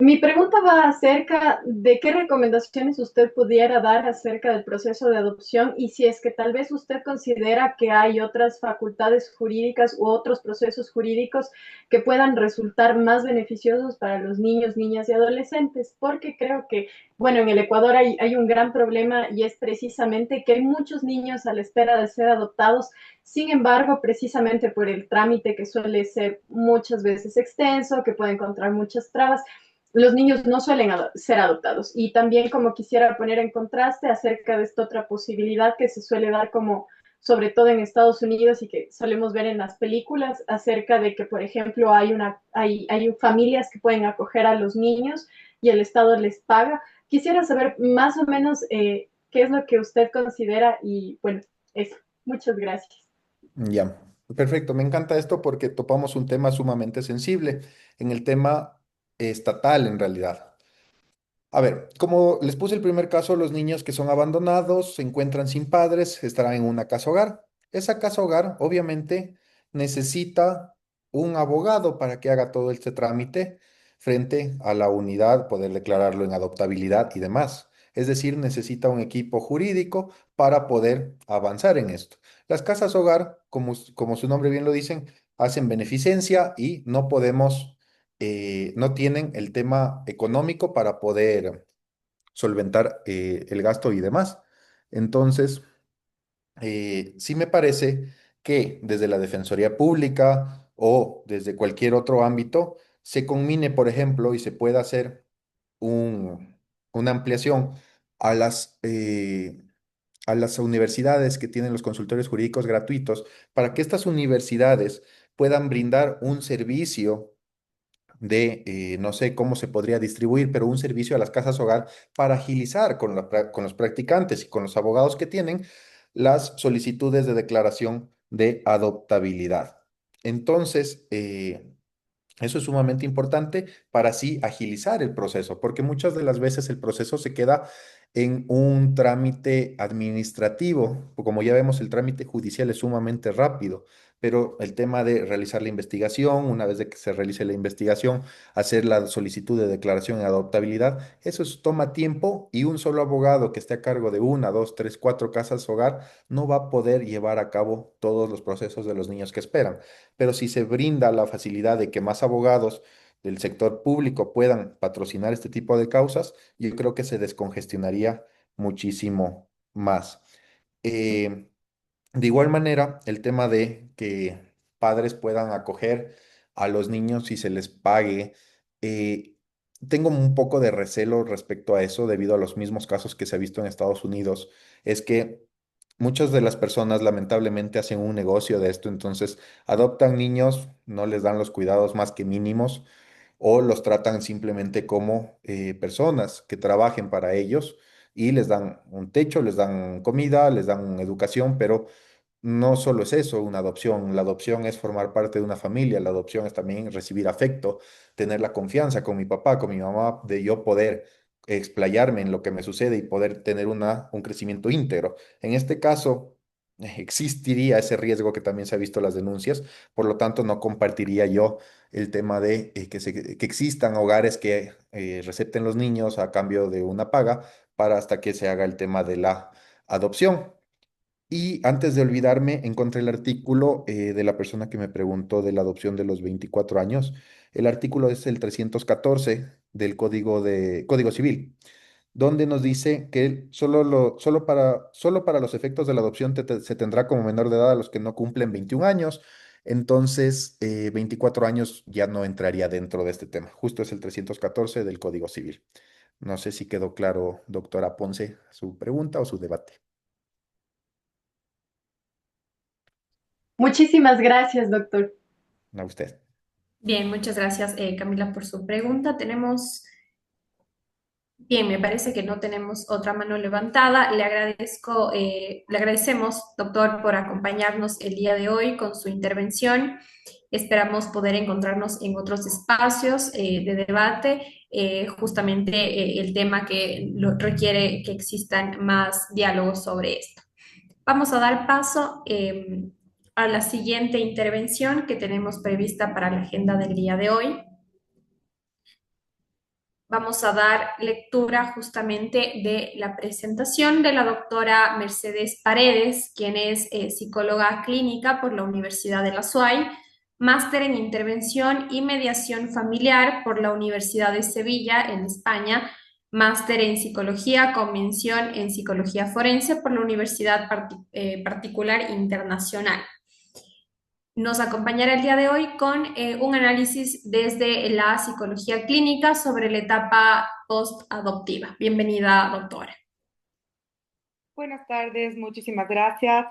Mi pregunta va acerca de qué recomendaciones usted pudiera dar acerca del proceso de adopción y si es que tal vez usted considera que hay otras facultades jurídicas u otros procesos jurídicos que puedan resultar más beneficiosos para los niños, niñas y adolescentes, porque creo que, bueno, en el Ecuador hay un gran problema y es precisamente que hay muchos niños a la espera de ser adoptados. Sin embargo, precisamente por el trámite que suele ser muchas veces extenso, que puede encontrar muchas trabas, los niños no suelen ser adoptados. Y también como quisiera poner en contraste acerca de esta otra posibilidad que se suele dar como sobre todo en Estados Unidos y que solemos ver en las películas acerca de que, por ejemplo, hay familias que pueden acoger a los niños y el Estado les paga. Quisiera saber más o menos qué es lo que usted considera y bueno, eso. Muchas gracias. Ya, perfecto. Me encanta esto porque topamos un tema sumamente sensible en el tema estatal en realidad. A ver, como les puse el primer caso, los niños que son abandonados se encuentran sin padres, estarán en una casa hogar. Esa casa hogar obviamente necesita un abogado para que haga todo este trámite frente a la unidad, poder declararlo en adoptabilidad y demás. Es decir, necesita un equipo jurídico para poder avanzar en esto. Las casas hogar, como su nombre bien lo dicen, hacen beneficencia y no podemos no tienen el tema económico para poder solventar el gasto y demás. Entonces, sí me parece que desde la Defensoría Pública o desde cualquier otro ámbito se conmine, por ejemplo, y se pueda hacer una ampliación a a las universidades que tienen los consultorios jurídicos gratuitos para que estas universidades puedan brindar un servicio no sé cómo se podría distribuir, pero un servicio a las casas hogar para agilizar con los practicantes y con los abogados que tienen las solicitudes de declaración de adoptabilidad. Entonces, eso es sumamente importante para así agilizar el proceso, porque muchas de las veces el proceso se queda en un trámite administrativo. Como ya vemos, el trámite judicial es sumamente rápido, pero el tema de realizar la investigación, una vez de que se realice la investigación, hacer la solicitud de declaración de adoptabilidad, toma tiempo y un solo abogado que esté a cargo de una, dos, tres, cuatro casas hogar no va a poder llevar a cabo todos los procesos de los niños que esperan. Pero si se brinda la facilidad de que más abogados del sector público puedan patrocinar este tipo de causas, yo creo que se descongestionaría muchísimo más. Eh, de igual manera, el tema de que padres puedan acoger a los niños y se les pague, eh, tengo un poco de recelo respecto a eso debido a los mismos casos que se ha visto en Estados Unidos. Es que muchas de las personas lamentablemente hacen un negocio de esto, entonces adoptan niños, no les dan los cuidados más que mínimos o los tratan simplemente como personas que trabajen para ellos y les dan un techo, les dan comida, les dan educación, pero no solo es eso, una adopción. La adopción es formar parte de una familia, la adopción es también recibir afecto, tener la confianza con mi papá, con mi mamá, de yo poder explayarme en lo que me sucede y poder tener un crecimiento íntegro. En este caso, existiría ese riesgo que también se ha visto en las denuncias, por lo tanto, no compartiría yo el tema de que existan hogares que recepten los niños a cambio de una paga para hasta que se haga el tema de la adopción. Y antes de olvidarme, encontré el artículo de la persona que me preguntó de la adopción de los 24 años. El artículo es el 314 del Código Civil, donde nos dice que solo para los efectos de la adopción se tendrá como menor de edad a los que no cumplen 21 años Entonces, 24 años ya no entraría dentro de este tema. Justo es el 314 del Código Civil. No sé si quedó claro, doctora Ponce, su pregunta o su debate. Muchísimas gracias, doctor. A usted. Bien, muchas gracias, Camila, por su pregunta. Bien, me parece que no tenemos otra mano levantada. Le agradecemos, doctor, por acompañarnos el día de hoy con su intervención. Esperamos poder encontrarnos en otros espacios de debate, justamente el tema que requiere que existan más diálogos sobre esto. Vamos a dar paso a la siguiente intervención que tenemos prevista para la agenda del día de hoy. Vamos a dar lectura justamente de la presentación de la doctora Mercedes Paredes, quien es psicóloga clínica por la Universidad de la SUAY, máster en intervención y mediación familiar por la Universidad de Sevilla en España, máster en psicología con mención en psicología forense por la Universidad Particular Internacional. Nos acompañará el día de hoy con un análisis desde la psicología clínica sobre la etapa post-adoptiva. Bienvenida, doctora. Buenas tardes, muchísimas gracias.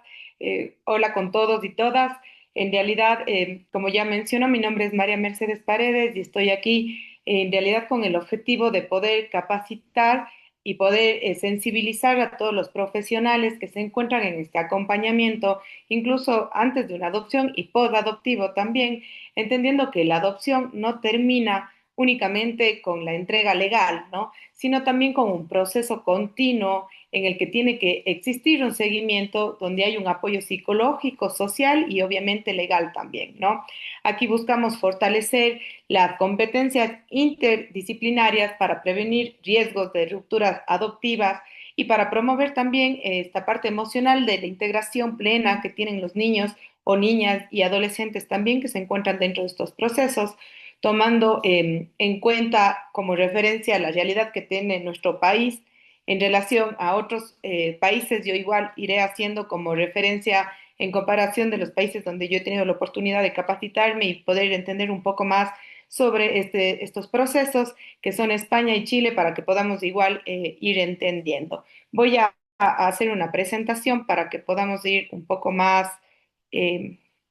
Hola con todos y todas. En realidad, como ya menciono, mi nombre es María Mercedes Paredes y estoy aquí en realidad con el objetivo de poder capacitar y poder sensibilizar a todos los profesionales que se encuentran en este acompañamiento, incluso antes de una adopción y post-adoptivo también, entendiendo que la adopción no termina únicamente con la entrega legal, ¿no? Sino también con un proceso continuo en el que tiene que existir un seguimiento donde hay un apoyo psicológico, social y obviamente legal también, ¿no? Aquí buscamos fortalecer las competencias interdisciplinarias para prevenir riesgos de rupturas adoptivas y para promover también esta parte emocional de la integración plena que tienen los niños o niñas y adolescentes también que se encuentran dentro de estos procesos, tomando en cuenta como referencia la realidad que tiene nuestro país en relación a otros países. Yo igual iré haciendo como referencia en comparación de los países donde yo he tenido la oportunidad de capacitarme y poder entender un poco más sobre estos procesos que son España y Chile para que podamos igual ir entendiendo. Voy a hacer una presentación para que podamos ir un poco más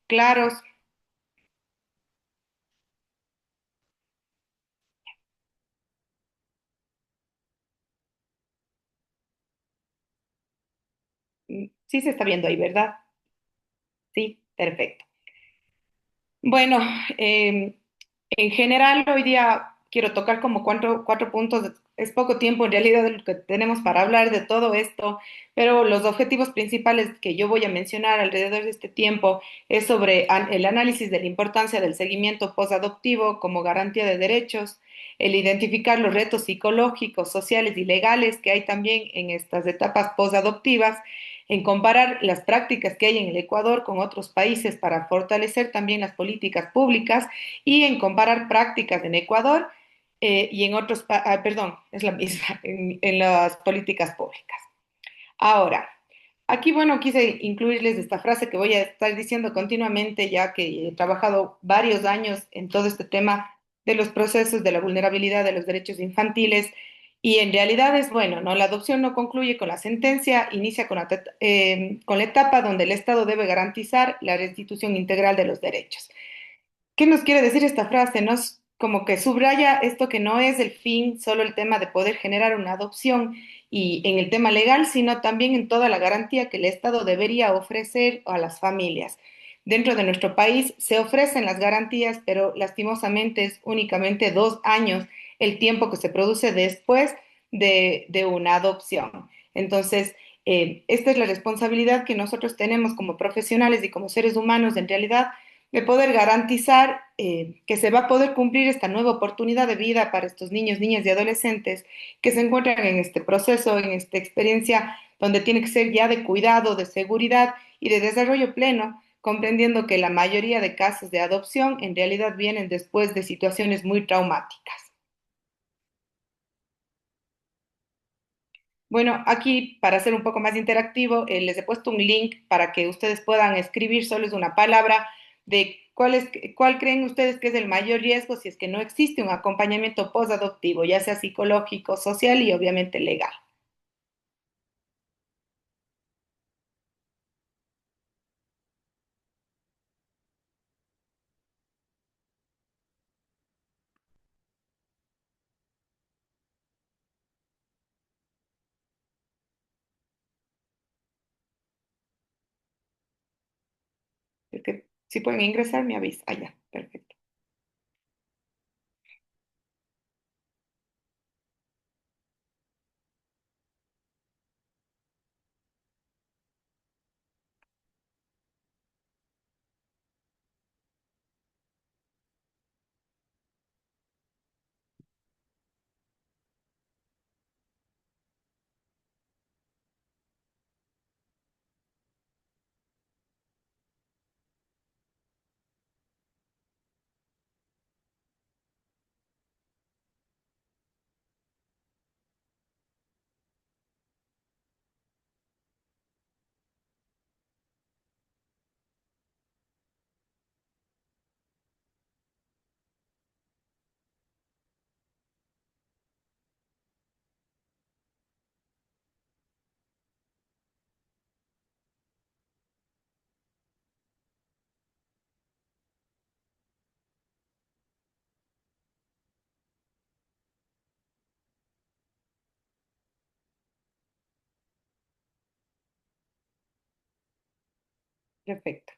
claros. Sí se está viendo ahí, ¿verdad? Sí, perfecto. Bueno, en general hoy día quiero tocar como cuatro puntos. Es poco tiempo en realidad de lo que tenemos para hablar de todo esto, pero los objetivos principales que yo voy a mencionar alrededor de este tiempo es sobre el análisis de la importancia del seguimiento posadoptivo como garantía de derechos, el identificar los retos psicológicos, sociales y legales que hay también en estas etapas posadoptivas, en comparar las prácticas que hay en el Ecuador con otros países para fortalecer también las políticas públicas y en comparar prácticas en Ecuador y en otros, perdón, es la misma, en las políticas públicas. Ahora, aquí, bueno, quise incluirles esta frase que voy a estar diciendo continuamente, ya que he trabajado varios años en todo este tema de los procesos de la vulnerabilidad de los derechos infantiles. Y en realidad es bueno, ¿no? La adopción no concluye con la sentencia, inicia con la etapa donde el Estado debe garantizar la restitución integral de los derechos. ¿Qué nos quiere decir esta frase? Nos como que subraya esto que no es el fin, solo el tema de poder generar una adopción y en el tema legal, sino también en toda la garantía que el Estado debería ofrecer a las familias. Dentro de nuestro país se ofrecen las garantías, pero lastimosamente es únicamente 2 años el tiempo que se produce después de una adopción. Entonces, esta es la responsabilidad que nosotros tenemos como profesionales y como seres humanos en realidad de poder garantizar que se va a poder cumplir esta nueva oportunidad de vida para estos niños, niñas y adolescentes que se encuentran en este proceso, en esta experiencia donde tiene que ser ya de cuidado, de seguridad y de desarrollo pleno, comprendiendo que la mayoría de casos de adopción en realidad vienen después de situaciones muy traumáticas. Bueno, aquí para hacer un poco más interactivo, les he puesto un link para que ustedes puedan escribir, solo es una palabra, de cuál creen ustedes que es el mayor riesgo si es que no existe un acompañamiento posadoptivo, ya sea psicológico, social y obviamente legal. Es que si pueden ingresar, me avisa. Ah, ya, perfecto. Perfecto.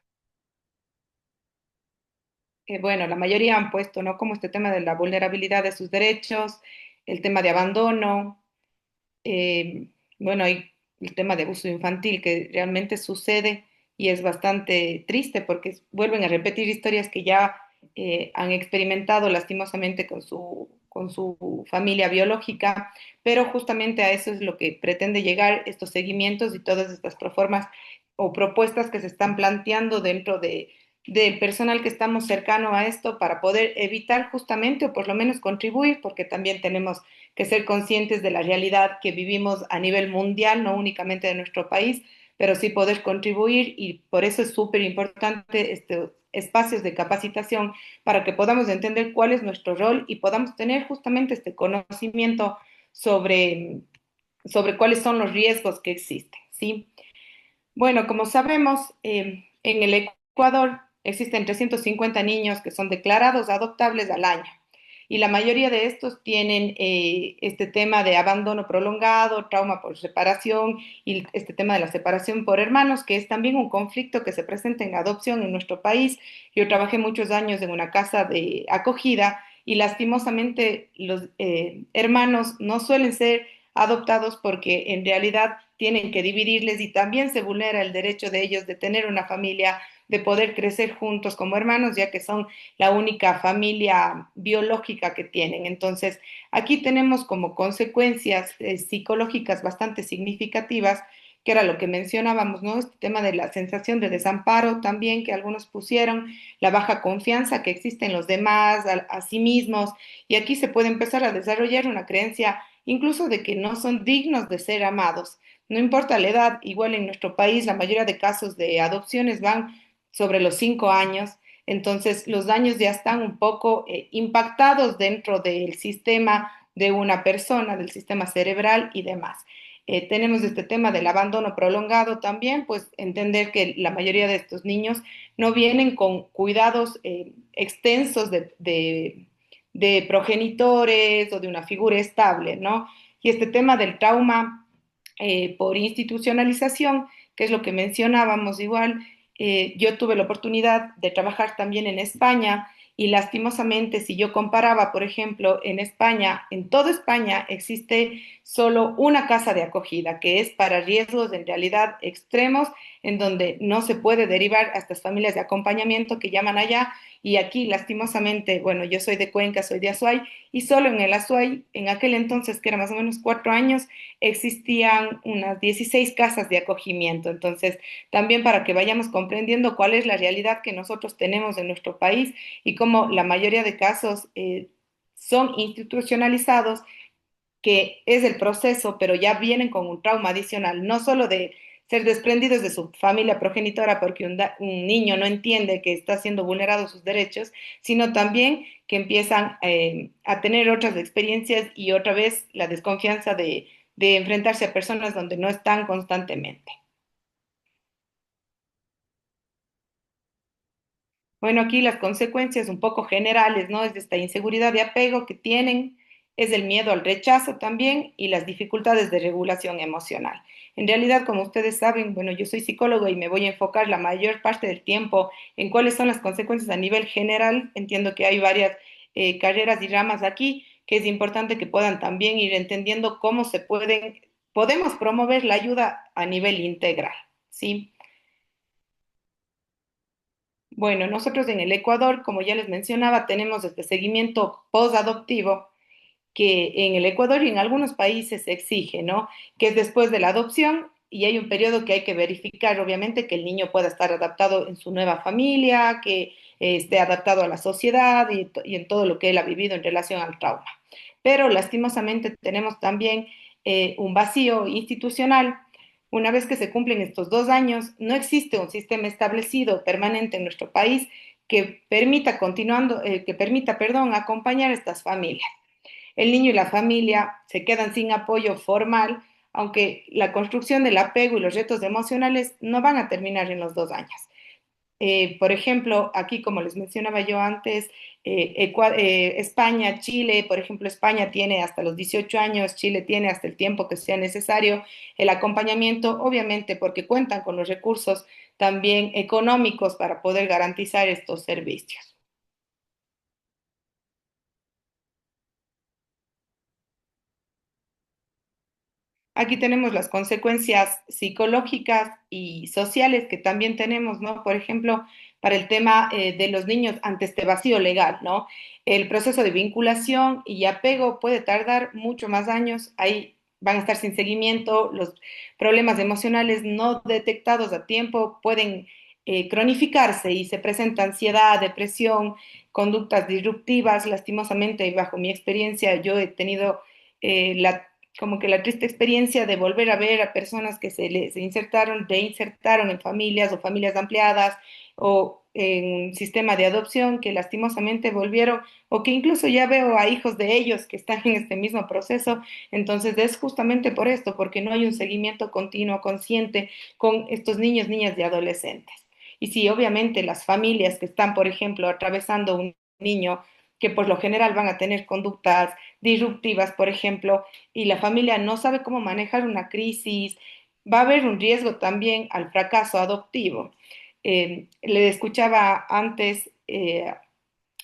Bueno, la mayoría han puesto, ¿no? Como este tema de la vulnerabilidad de sus derechos, el tema de abandono, eh, bueno, hay el tema de abuso infantil que realmente sucede y es bastante triste porque vuelven a repetir historias que ya han experimentado lastimosamente con su familia biológica, pero justamente a eso es lo que pretende llegar estos seguimientos y todas estas proformas o propuestas que se están planteando dentro del personal que estamos cercano a esto para poder evitar justamente o por lo menos contribuir, porque también tenemos que ser conscientes de la realidad que vivimos a nivel mundial, no únicamente de nuestro país, pero sí poder contribuir y por eso es súper importante estos espacios de capacitación para que podamos entender cuál es nuestro rol y podamos tener justamente este conocimiento sobre cuáles son los riesgos que existen, ¿sí? Bueno, como sabemos, en el Ecuador existen 350 niños que son declarados adoptables al año y la mayoría de estos tienen este tema de abandono prolongado, trauma por separación y este tema de la separación por hermanos, que es también un conflicto que se presenta en la adopción en nuestro país. Yo trabajé muchos años en una casa de acogida y lastimosamente los hermanos no suelen ser adoptados porque en realidad tienen que dividirles y también se vulnera el derecho de ellos de tener una familia, de poder crecer juntos como hermanos, ya que son la única familia biológica que tienen. Entonces, aquí tenemos como consecuencias psicológicas bastante significativas, que era lo que mencionábamos, ¿no? Este tema de la sensación de desamparo también que algunos pusieron, la baja confianza que existe en los demás, a sí mismos, y aquí se puede empezar a desarrollar una creencia incluso de que no son dignos de ser amados. No importa la edad, igual en nuestro país la mayoría de casos de adopciones van sobre los 5 años, entonces los daños ya están un poco impactados dentro del sistema de una persona, del sistema cerebral y demás. Tenemos este tema del abandono prolongado también, pues entender que la mayoría de estos niños no vienen con cuidados extensos de progenitores o de una figura estable, ¿no? Y este tema del trauma por institucionalización, que es lo que mencionábamos igual, yo tuve la oportunidad de trabajar también en España y lastimosamente si yo comparaba, por ejemplo, en España, en toda España existe solo una casa de acogida que es para riesgos en realidad extremos, en donde no se puede derivar a estas familias de acompañamiento que llaman allá y aquí lastimosamente, bueno, yo soy de Cuenca, soy de Azuay y solo en el Azuay, en aquel entonces que era más o menos 4 años, existían unas 16 casas de acogimiento. Entonces, también para que vayamos comprendiendo cuál es la realidad que nosotros tenemos en nuestro país y cómo la mayoría de casos son institucionalizados, que es el proceso, pero ya vienen con un trauma adicional, no solo ser desprendidos de su familia progenitora porque un niño no entiende que está siendo vulnerados sus derechos, sino también que empiezan a tener otras experiencias y otra vez la desconfianza de enfrentarse a personas donde no están constantemente. Bueno, aquí las consecuencias un poco generales, ¿no? Es de esta inseguridad de apego que tienen, es el miedo al rechazo también y las dificultades de regulación emocional. En realidad, como ustedes saben, bueno, yo soy psicólogo y me voy a enfocar la mayor parte del tiempo en cuáles son las consecuencias a nivel general. Entiendo que hay varias carreras y ramas aquí, que es importante que puedan también ir entendiendo cómo podemos promover la ayuda a nivel integral, ¿sí? Bueno, nosotros en el Ecuador, como ya les mencionaba, tenemos este seguimiento posadoptivo que en el Ecuador y en algunos países se exige, ¿no? Que es después de la adopción y hay un periodo que hay que verificar, obviamente, que el niño pueda estar adaptado en su nueva familia, que esté adaptado a la sociedad y en todo lo que él ha vivido en relación al trauma. Pero lastimosamente tenemos también un vacío institucional. Una vez que se cumplen estos 2 años, no existe un sistema establecido permanente en nuestro país que permita perdón, acompañar a estas familias. El niño y la familia se quedan sin apoyo formal, aunque la construcción del apego y los retos emocionales no van a terminar en los 2 años. Por ejemplo, aquí, como les mencionaba yo antes, España, Chile, por ejemplo, España tiene hasta los 18 años, Chile tiene hasta el tiempo que sea necesario el acompañamiento, obviamente porque cuentan con los recursos también económicos para poder garantizar estos servicios. Aquí tenemos las consecuencias psicológicas y sociales que también tenemos, ¿no? Por ejemplo, para el tema de los niños ante este vacío legal, ¿no? El proceso de vinculación y apego puede tardar mucho más años. Ahí van a estar sin seguimiento, los problemas emocionales no detectados a tiempo pueden cronificarse y se presenta ansiedad, depresión, conductas disruptivas. Lastimosamente, y bajo mi experiencia, yo he tenido como que la triste experiencia de volver a ver a personas que se insertaron, reinsertaron en familias o familias ampliadas o en un sistema de adopción que lastimosamente volvieron o que incluso ya veo a hijos de ellos que están en este mismo proceso. Entonces es justamente por esto, porque no hay un seguimiento continuo, consciente con estos niños, niñas y adolescentes. Y sí, obviamente las familias que están, por ejemplo, atravesando un niño que por lo general van a tener conductas disruptivas, por ejemplo, y la familia no sabe cómo manejar una crisis, va a haber un riesgo también al fracaso adoptivo. Le escuchaba antes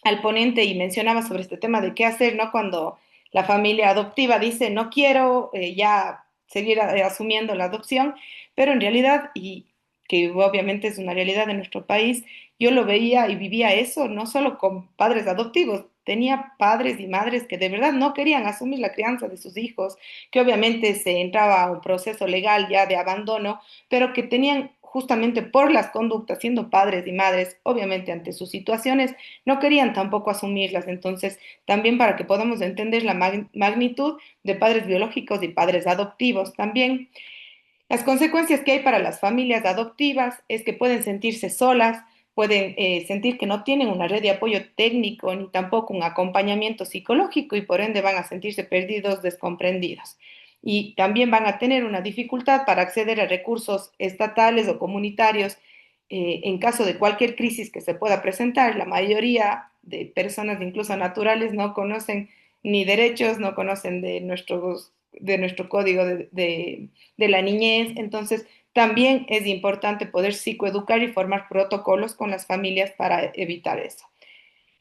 al ponente y mencionaba sobre este tema de qué hacer, ¿no? Cuando la familia adoptiva dice, no quiero ya seguir asumiendo la adopción, pero en realidad, y que obviamente es una realidad de nuestro país, yo lo veía y vivía eso, no solo con padres adoptivos, tenía padres y madres que de verdad no querían asumir la crianza de sus hijos, que obviamente se entraba a un proceso legal ya de abandono, pero que tenían justamente por las conductas, siendo padres y madres, obviamente ante sus situaciones, no querían tampoco asumirlas. Entonces, también para que podamos entender la magnitud de padres biológicos y padres adoptivos también. Las consecuencias que hay para las familias adoptivas es que pueden sentirse solas, pueden sentir que no tienen una red de apoyo técnico ni tampoco un acompañamiento psicológico y por ende van a sentirse perdidos, descomprendidos. Y también van a tener una dificultad para acceder a recursos estatales o comunitarios en caso de cualquier crisis que se pueda presentar. La mayoría de personas, incluso naturales, no conocen ni derechos, no conocen de nuestro código de la niñez. Entonces, también es importante poder psicoeducar y formar protocolos con las familias para evitar eso.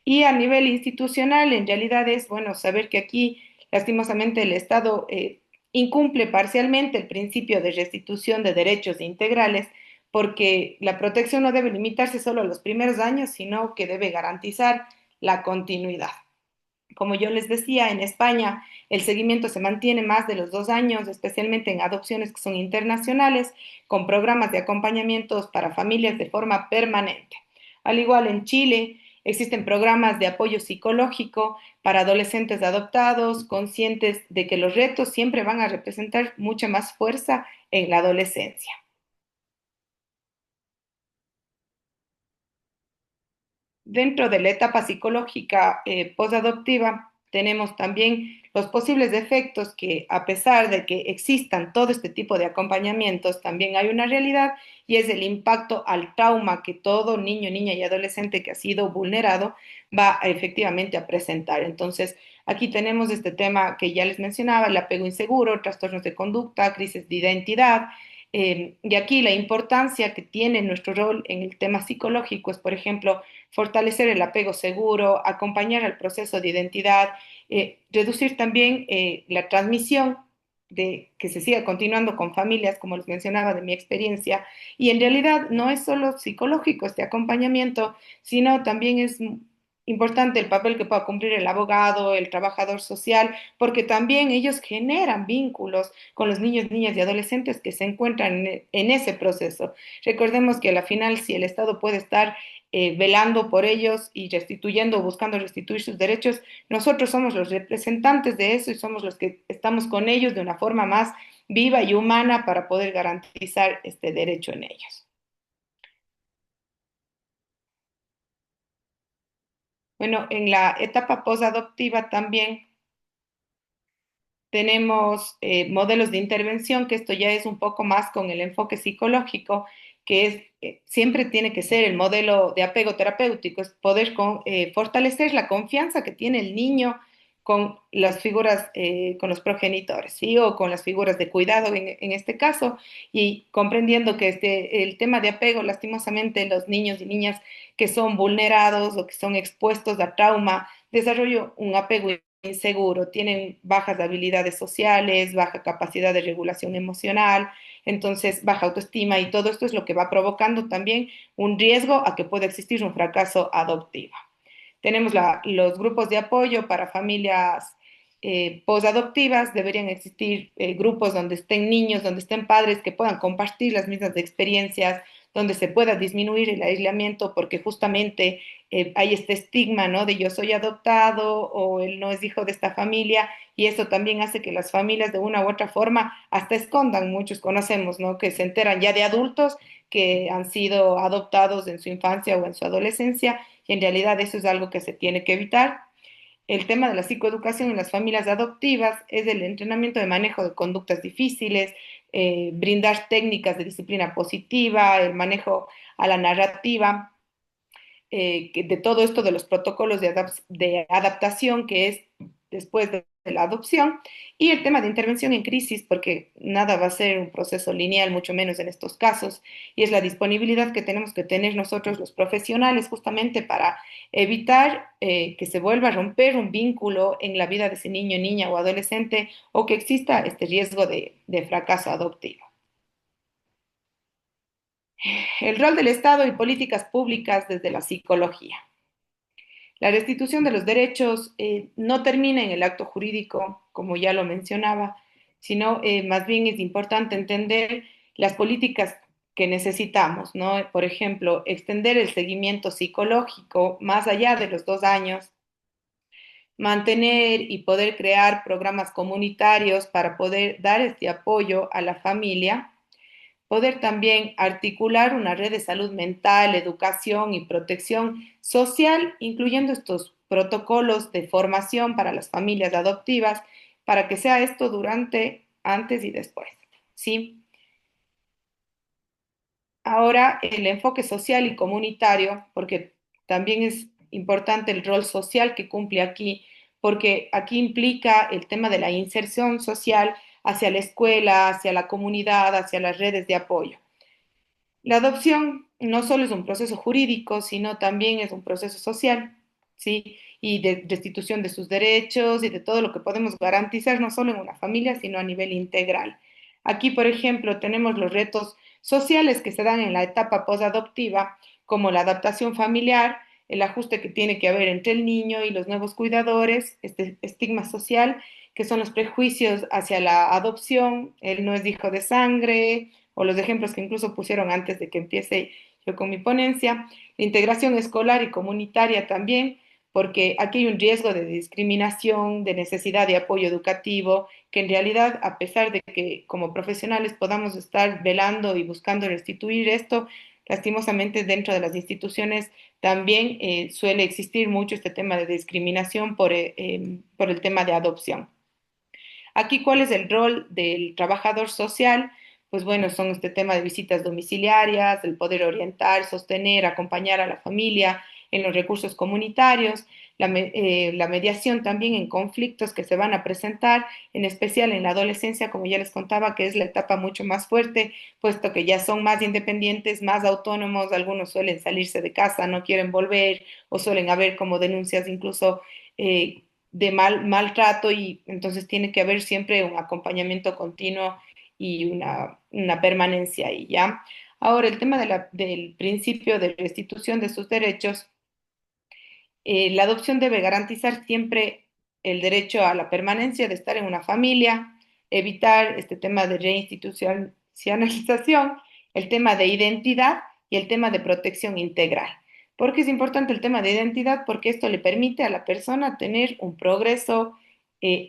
Y a nivel institucional, en realidad es bueno saber que aquí, lastimosamente, el Estado incumple parcialmente el principio de restitución de derechos integrales, porque la protección no debe limitarse solo a los primeros años, sino que debe garantizar la continuidad. Como yo les decía, en España el seguimiento se mantiene más de los 2 años, especialmente en adopciones que son internacionales, con programas de acompañamientos para familias de forma permanente. Al igual en Chile, existen programas de apoyo psicológico para adolescentes adoptados, conscientes de que los retos siempre van a representar mucha más fuerza en la adolescencia. dentro de la etapa psicológica posadoptiva, tenemos también los posibles efectos que, a pesar de que existan todo este tipo de acompañamientos, también hay una realidad y es el impacto al trauma que todo niño, niña y adolescente que ha sido vulnerado va efectivamente a presentar. Entonces, aquí tenemos este tema que ya les mencionaba, el apego inseguro, trastornos de conducta, crisis de identidad. Y aquí la importancia que tiene nuestro rol en el tema psicológico es, por ejemplo, fortalecer el apego seguro, acompañar al proceso de identidad, reducir también la transmisión de que se siga continuando con familias, como les mencionaba de mi experiencia, y en realidad no es solo psicológico este acompañamiento, sino también es importante el papel que pueda cumplir el abogado, el trabajador social, porque también ellos generan vínculos con los niños, niñas y adolescentes que se encuentran en ese proceso. Recordemos que a la final, si el Estado puede estar velando por ellos y restituyendo, buscando restituir sus derechos, nosotros somos los representantes de eso y somos los que estamos con ellos de una forma más viva y humana para poder garantizar este derecho en ellos. Bueno, en la etapa posadoptiva también tenemos modelos de intervención, que esto ya es un poco más con el enfoque psicológico, que es, siempre tiene que ser el modelo de apego terapéutico, es poder fortalecer la confianza que tiene el niño con las figuras, con los progenitores, ¿sí? O con las figuras de cuidado en este caso, y comprendiendo que el tema de apego, lastimosamente, los niños y niñas que son vulnerados o que son expuestos a trauma, desarrollan un apego inseguro, tienen bajas habilidades sociales, baja capacidad de regulación emocional, entonces baja autoestima y todo esto es lo que va provocando también un riesgo a que pueda existir un fracaso adoptivo. Tenemos los grupos de apoyo para familias posadoptivas, deberían existir grupos donde estén niños, donde estén padres que puedan compartir las mismas experiencias, donde se pueda disminuir el aislamiento, porque justamente hay este estigma, ¿no? De yo soy adoptado o él no es hijo de esta familia, y eso también hace que las familias de una u otra forma hasta escondan, muchos conocemos, ¿no? Que se enteran ya de adultos que han sido adoptados en su infancia o en su adolescencia, y en realidad eso es algo que se tiene que evitar. El tema de la psicoeducación en las familias adoptivas es el entrenamiento de manejo de conductas difíciles, brindar técnicas de disciplina positiva, el manejo a la narrativa, de todo esto de los protocolos de adaptación que es después de la adopción, y el tema de intervención en crisis, porque nada va a ser un proceso lineal, mucho menos en estos casos, y es la disponibilidad que tenemos que tener nosotros los profesionales justamente para evitar que se vuelva a romper un vínculo en la vida de ese niño, niña o adolescente, o que exista este riesgo de fracaso adoptivo. El rol del Estado y políticas públicas desde la psicología. La restitución de los derechos no termina en el acto jurídico, como ya lo mencionaba, sino más bien es importante entender las políticas que necesitamos, ¿no? Por ejemplo, extender el seguimiento psicológico más allá de los 2 años, mantener y poder crear programas comunitarios para poder dar este apoyo a la familia, poder también articular una red de salud mental, educación y protección social, incluyendo estos protocolos de formación para las familias adoptivas, para que sea esto durante, antes y después. ¿Sí? Ahora, el enfoque social y comunitario, porque también es importante el rol social que cumple aquí, porque aquí implica el tema de la inserción social hacia la escuela, hacia la comunidad, hacia las redes de apoyo. La adopción no solo es un proceso jurídico, sino también es un proceso social, ¿sí? Y de restitución de sus derechos y de todo lo que podemos garantizar, no solo en una familia, sino a nivel integral. Aquí, por ejemplo, tenemos los retos sociales que se dan en la etapa posadoptiva, como la adaptación familiar, el ajuste que tiene que haber entre el niño y los nuevos cuidadores, este estigma social, que son los prejuicios hacia la adopción, él no es hijo de sangre, o los ejemplos que incluso pusieron antes de que empiece yo con mi ponencia, la integración escolar y comunitaria también, porque aquí hay un riesgo de discriminación, de necesidad de apoyo educativo, que en realidad, a pesar de que como profesionales podamos estar velando y buscando restituir esto, lastimosamente dentro de las instituciones también suele existir mucho este tema de discriminación por el tema de adopción. Aquí, ¿cuál es el rol del trabajador social? Pues bueno, son este tema de visitas domiciliarias, el poder orientar, sostener, acompañar a la familia en los recursos comunitarios, la mediación también en conflictos que se van a presentar, en especial en la adolescencia, como ya les contaba, que es la etapa mucho más fuerte, puesto que ya son más independientes, más autónomos, algunos suelen salirse de casa, no quieren volver, o suelen haber como denuncias incluso de maltrato, y entonces tiene que haber siempre un acompañamiento continuo y una permanencia ahí, ¿ya? Ahora, el tema del principio de restitución de sus derechos, la adopción debe garantizar siempre el derecho a la permanencia de estar en una familia, evitar este tema de reinstitucionalización, el tema de identidad y el tema de protección integral. ¿Por qué es importante el tema de identidad? Porque esto le permite a la persona tener un progreso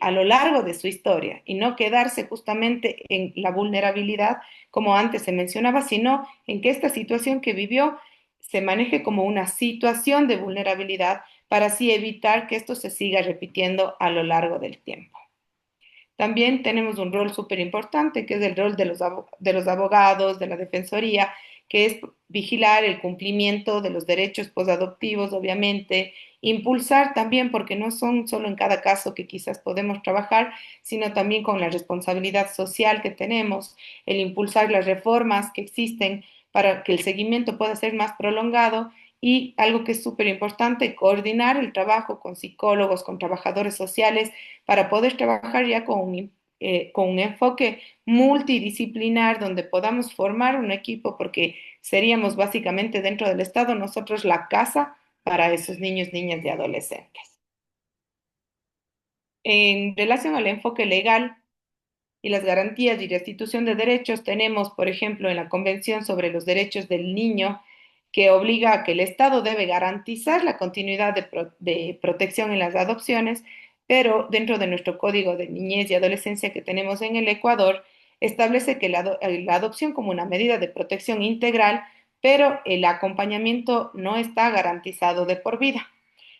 a lo largo de su historia y no quedarse justamente en la vulnerabilidad, como antes se mencionaba, sino en que esta situación que vivió se maneje como una situación de vulnerabilidad para así evitar que esto se siga repitiendo a lo largo del tiempo. También tenemos un rol súper importante, que es el rol de los abogados, de la defensoría, que es vigilar el cumplimiento de los derechos posadoptivos, obviamente, impulsar también, porque no son solo en cada caso que quizás podemos trabajar, sino también con la responsabilidad social que tenemos, el impulsar las reformas que existen para que el seguimiento pueda ser más prolongado, y algo que es súper importante, coordinar el trabajo con psicólogos, con trabajadores sociales, para poder trabajar ya con un enfoque multidisciplinar donde podamos formar un equipo, porque seríamos básicamente dentro del Estado nosotros la casa para esos niños, niñas y adolescentes. En relación al enfoque legal y las garantías y restitución de derechos, tenemos, por ejemplo, en la Convención sobre los Derechos del Niño, que obliga a que el Estado debe garantizar la continuidad de protección en las adopciones, pero dentro de nuestro Código de Niñez y Adolescencia que tenemos en el Ecuador, establece que la adopción como una medida de protección integral, pero el acompañamiento no está garantizado de por vida.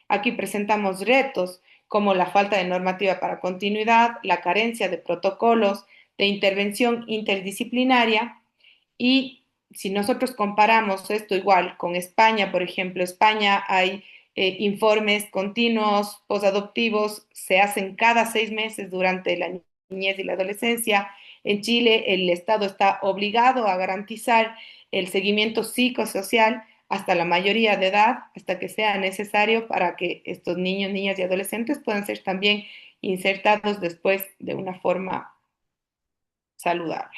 Aquí presentamos retos como la falta de normativa para continuidad, la carencia de protocolos de intervención interdisciplinaria, y si nosotros comparamos esto igual con España, por ejemplo, España hay informes continuos posadoptivos, se hacen cada 6 meses durante la niñez y la adolescencia. En Chile, el Estado está obligado a garantizar el seguimiento psicosocial hasta la mayoría de edad, hasta que sea necesario para que estos niños, niñas y adolescentes puedan ser también insertados después de una forma saludable.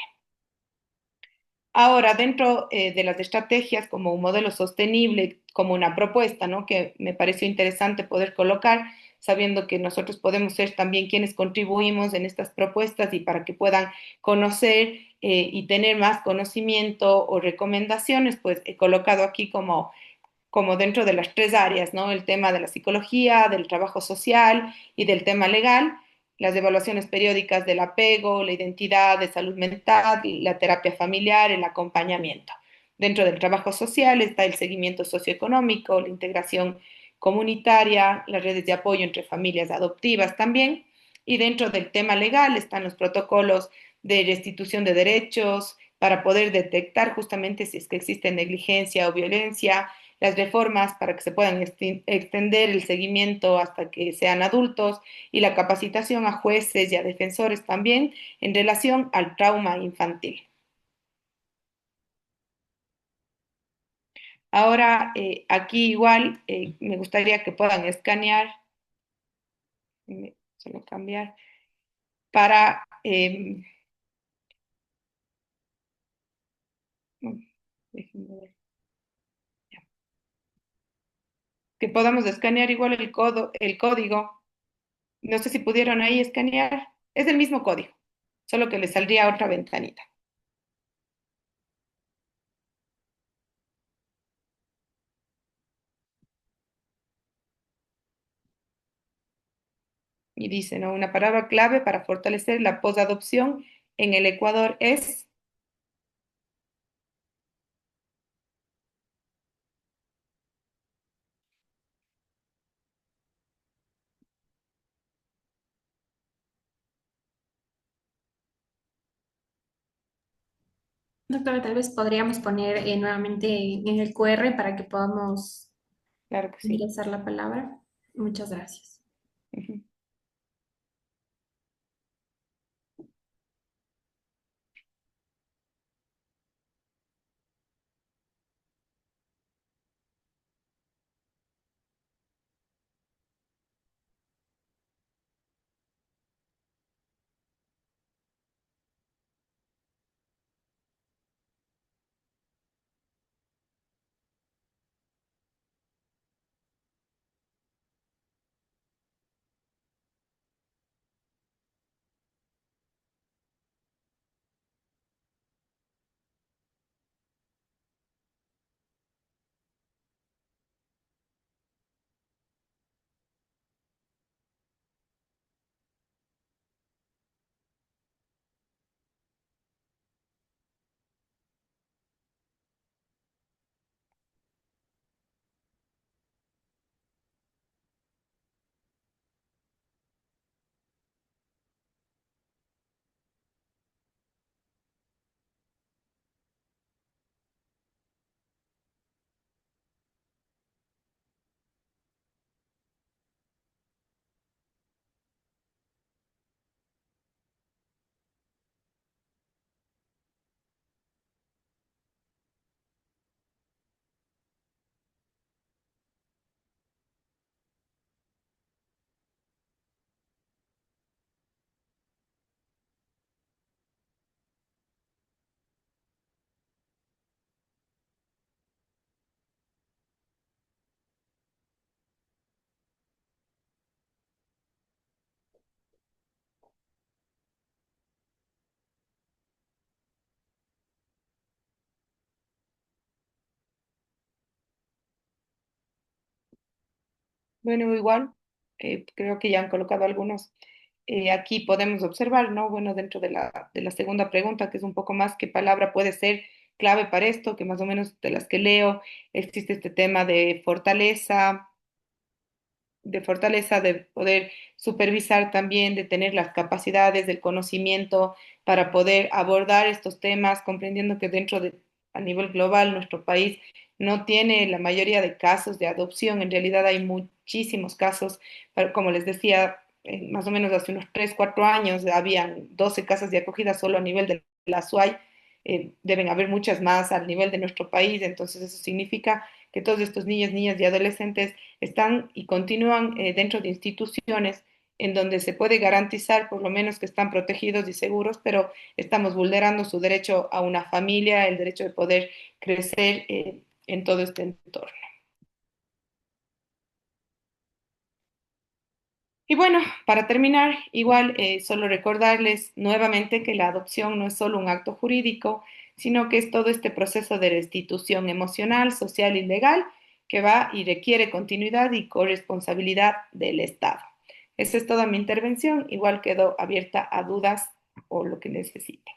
Ahora, dentro de las estrategias como un modelo sostenible, como una propuesta, ¿no? Que me pareció interesante poder colocar, sabiendo que nosotros podemos ser también quienes contribuimos en estas propuestas, y para que puedan conocer y tener más conocimiento o recomendaciones, pues he colocado aquí como dentro de las tres áreas, ¿no? El tema de la psicología, del trabajo social y del tema legal, las evaluaciones periódicas del apego, la identidad, de salud mental, la terapia familiar, el acompañamiento. Dentro del trabajo social está el seguimiento socioeconómico, la integración comunitaria, las redes de apoyo entre familias adoptivas también. Y dentro del tema legal están los protocolos de restitución de derechos para poder detectar justamente si es que existe negligencia o violencia, las reformas para que se puedan extender el seguimiento hasta que sean adultos, y la capacitación a jueces y a defensores también en relación al trauma infantil. Ahora, aquí igual me gustaría que puedan escanear, solo cambiar, para déjenme ver, que podamos escanear igual el código. No sé si pudieron ahí escanear. Es el mismo código, solo que le saldría otra ventanita. Y dice, ¿no? Una palabra clave para fortalecer la posadopción en el Ecuador es Doctora, tal vez podríamos poner nuevamente en el QR para que podamos Claro que sí. ingresar la palabra. Muchas gracias. Ujú. Bueno, igual, creo que ya han colocado algunos. Aquí podemos observar, ¿no? Bueno, dentro de la segunda pregunta, que es un poco más qué palabra puede ser clave para esto, que más o menos de las que leo, existe este tema de fortaleza, de poder supervisar también, de tener las capacidades, del conocimiento para poder abordar estos temas, comprendiendo que a nivel global, nuestro país no tiene la mayoría de casos de adopción. En realidad hay muchísimos casos, pero como les decía, más o menos hace unos 3 4 años habían 12 casas de acogida solo a nivel de la SUAY. Deben haber muchas más al nivel de nuestro país, entonces eso significa que todos estos niños, niñas y adolescentes están y continúan dentro de instituciones en donde se puede garantizar por lo menos que están protegidos y seguros, pero estamos vulnerando su derecho a una familia, el derecho de poder crecer en todo este entorno. Y bueno, para terminar, igual solo recordarles nuevamente que la adopción no es solo un acto jurídico, sino que es todo este proceso de restitución emocional, social y legal que va y requiere continuidad y corresponsabilidad del Estado. Esa es toda mi intervención. Igual quedo abierta a dudas o lo que necesite.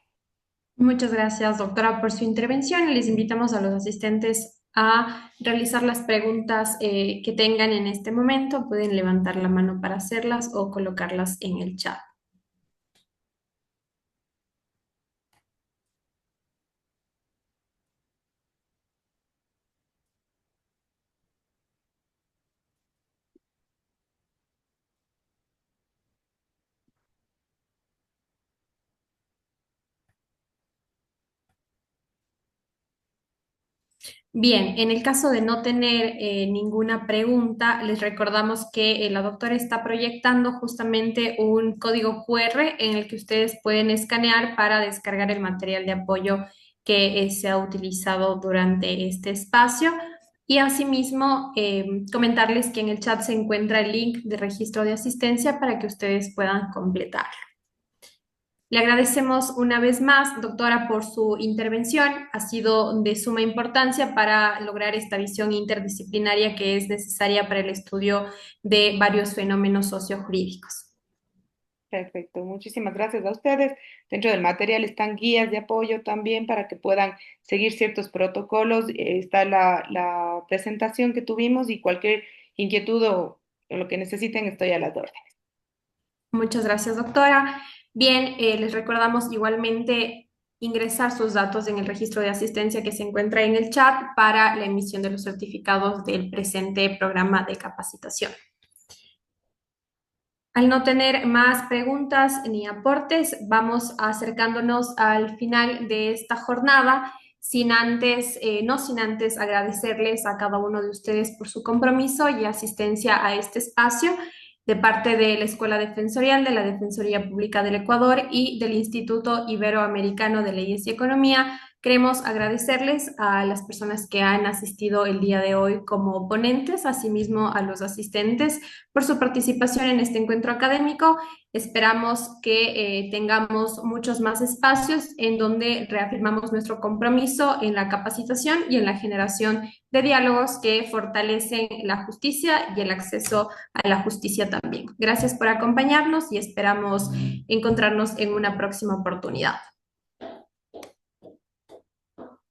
Muchas gracias, doctora, por su intervención. Les invitamos a los asistentes a realizar las preguntas que tengan en este momento. Pueden levantar la mano para hacerlas o colocarlas en el chat. Bien, en el caso de no tener ninguna pregunta, les recordamos que la doctora está proyectando justamente un código QR en el que ustedes pueden escanear para descargar el material de apoyo que se ha utilizado durante este espacio. Y asimismo, comentarles que en el chat se encuentra el link de registro de asistencia para que ustedes puedan completar. Le agradecemos una vez más, doctora, por su intervención. Ha sido de suma importancia para lograr esta visión interdisciplinaria que es necesaria para el estudio de varios fenómenos sociojurídicos. Perfecto, muchísimas gracias a ustedes. Dentro del material están guías de apoyo también para que puedan seguir ciertos protocolos. Está la presentación que tuvimos y cualquier inquietud o lo que necesiten, estoy a las órdenes. Muchas gracias, doctora. Bien, les recordamos igualmente ingresar sus datos en el registro de asistencia que se encuentra en el chat para la emisión de los certificados del presente programa de capacitación. Al no tener más preguntas ni aportes, vamos acercándonos al final de esta jornada, no sin antes agradecerles a cada uno de ustedes por su compromiso y asistencia a este espacio de parte de la Escuela Defensorial de la Defensoría Pública del Ecuador y del Instituto Iberoamericano de Leyes y Economía. Queremos agradecerles a las personas que han asistido el día de hoy como ponentes, asimismo a los asistentes por su participación en este encuentro académico. Esperamos que tengamos muchos más espacios en donde reafirmamos nuestro compromiso en la capacitación y en la generación de diálogos que fortalecen la justicia y el acceso a la justicia también. Gracias por acompañarnos y esperamos encontrarnos en una próxima oportunidad.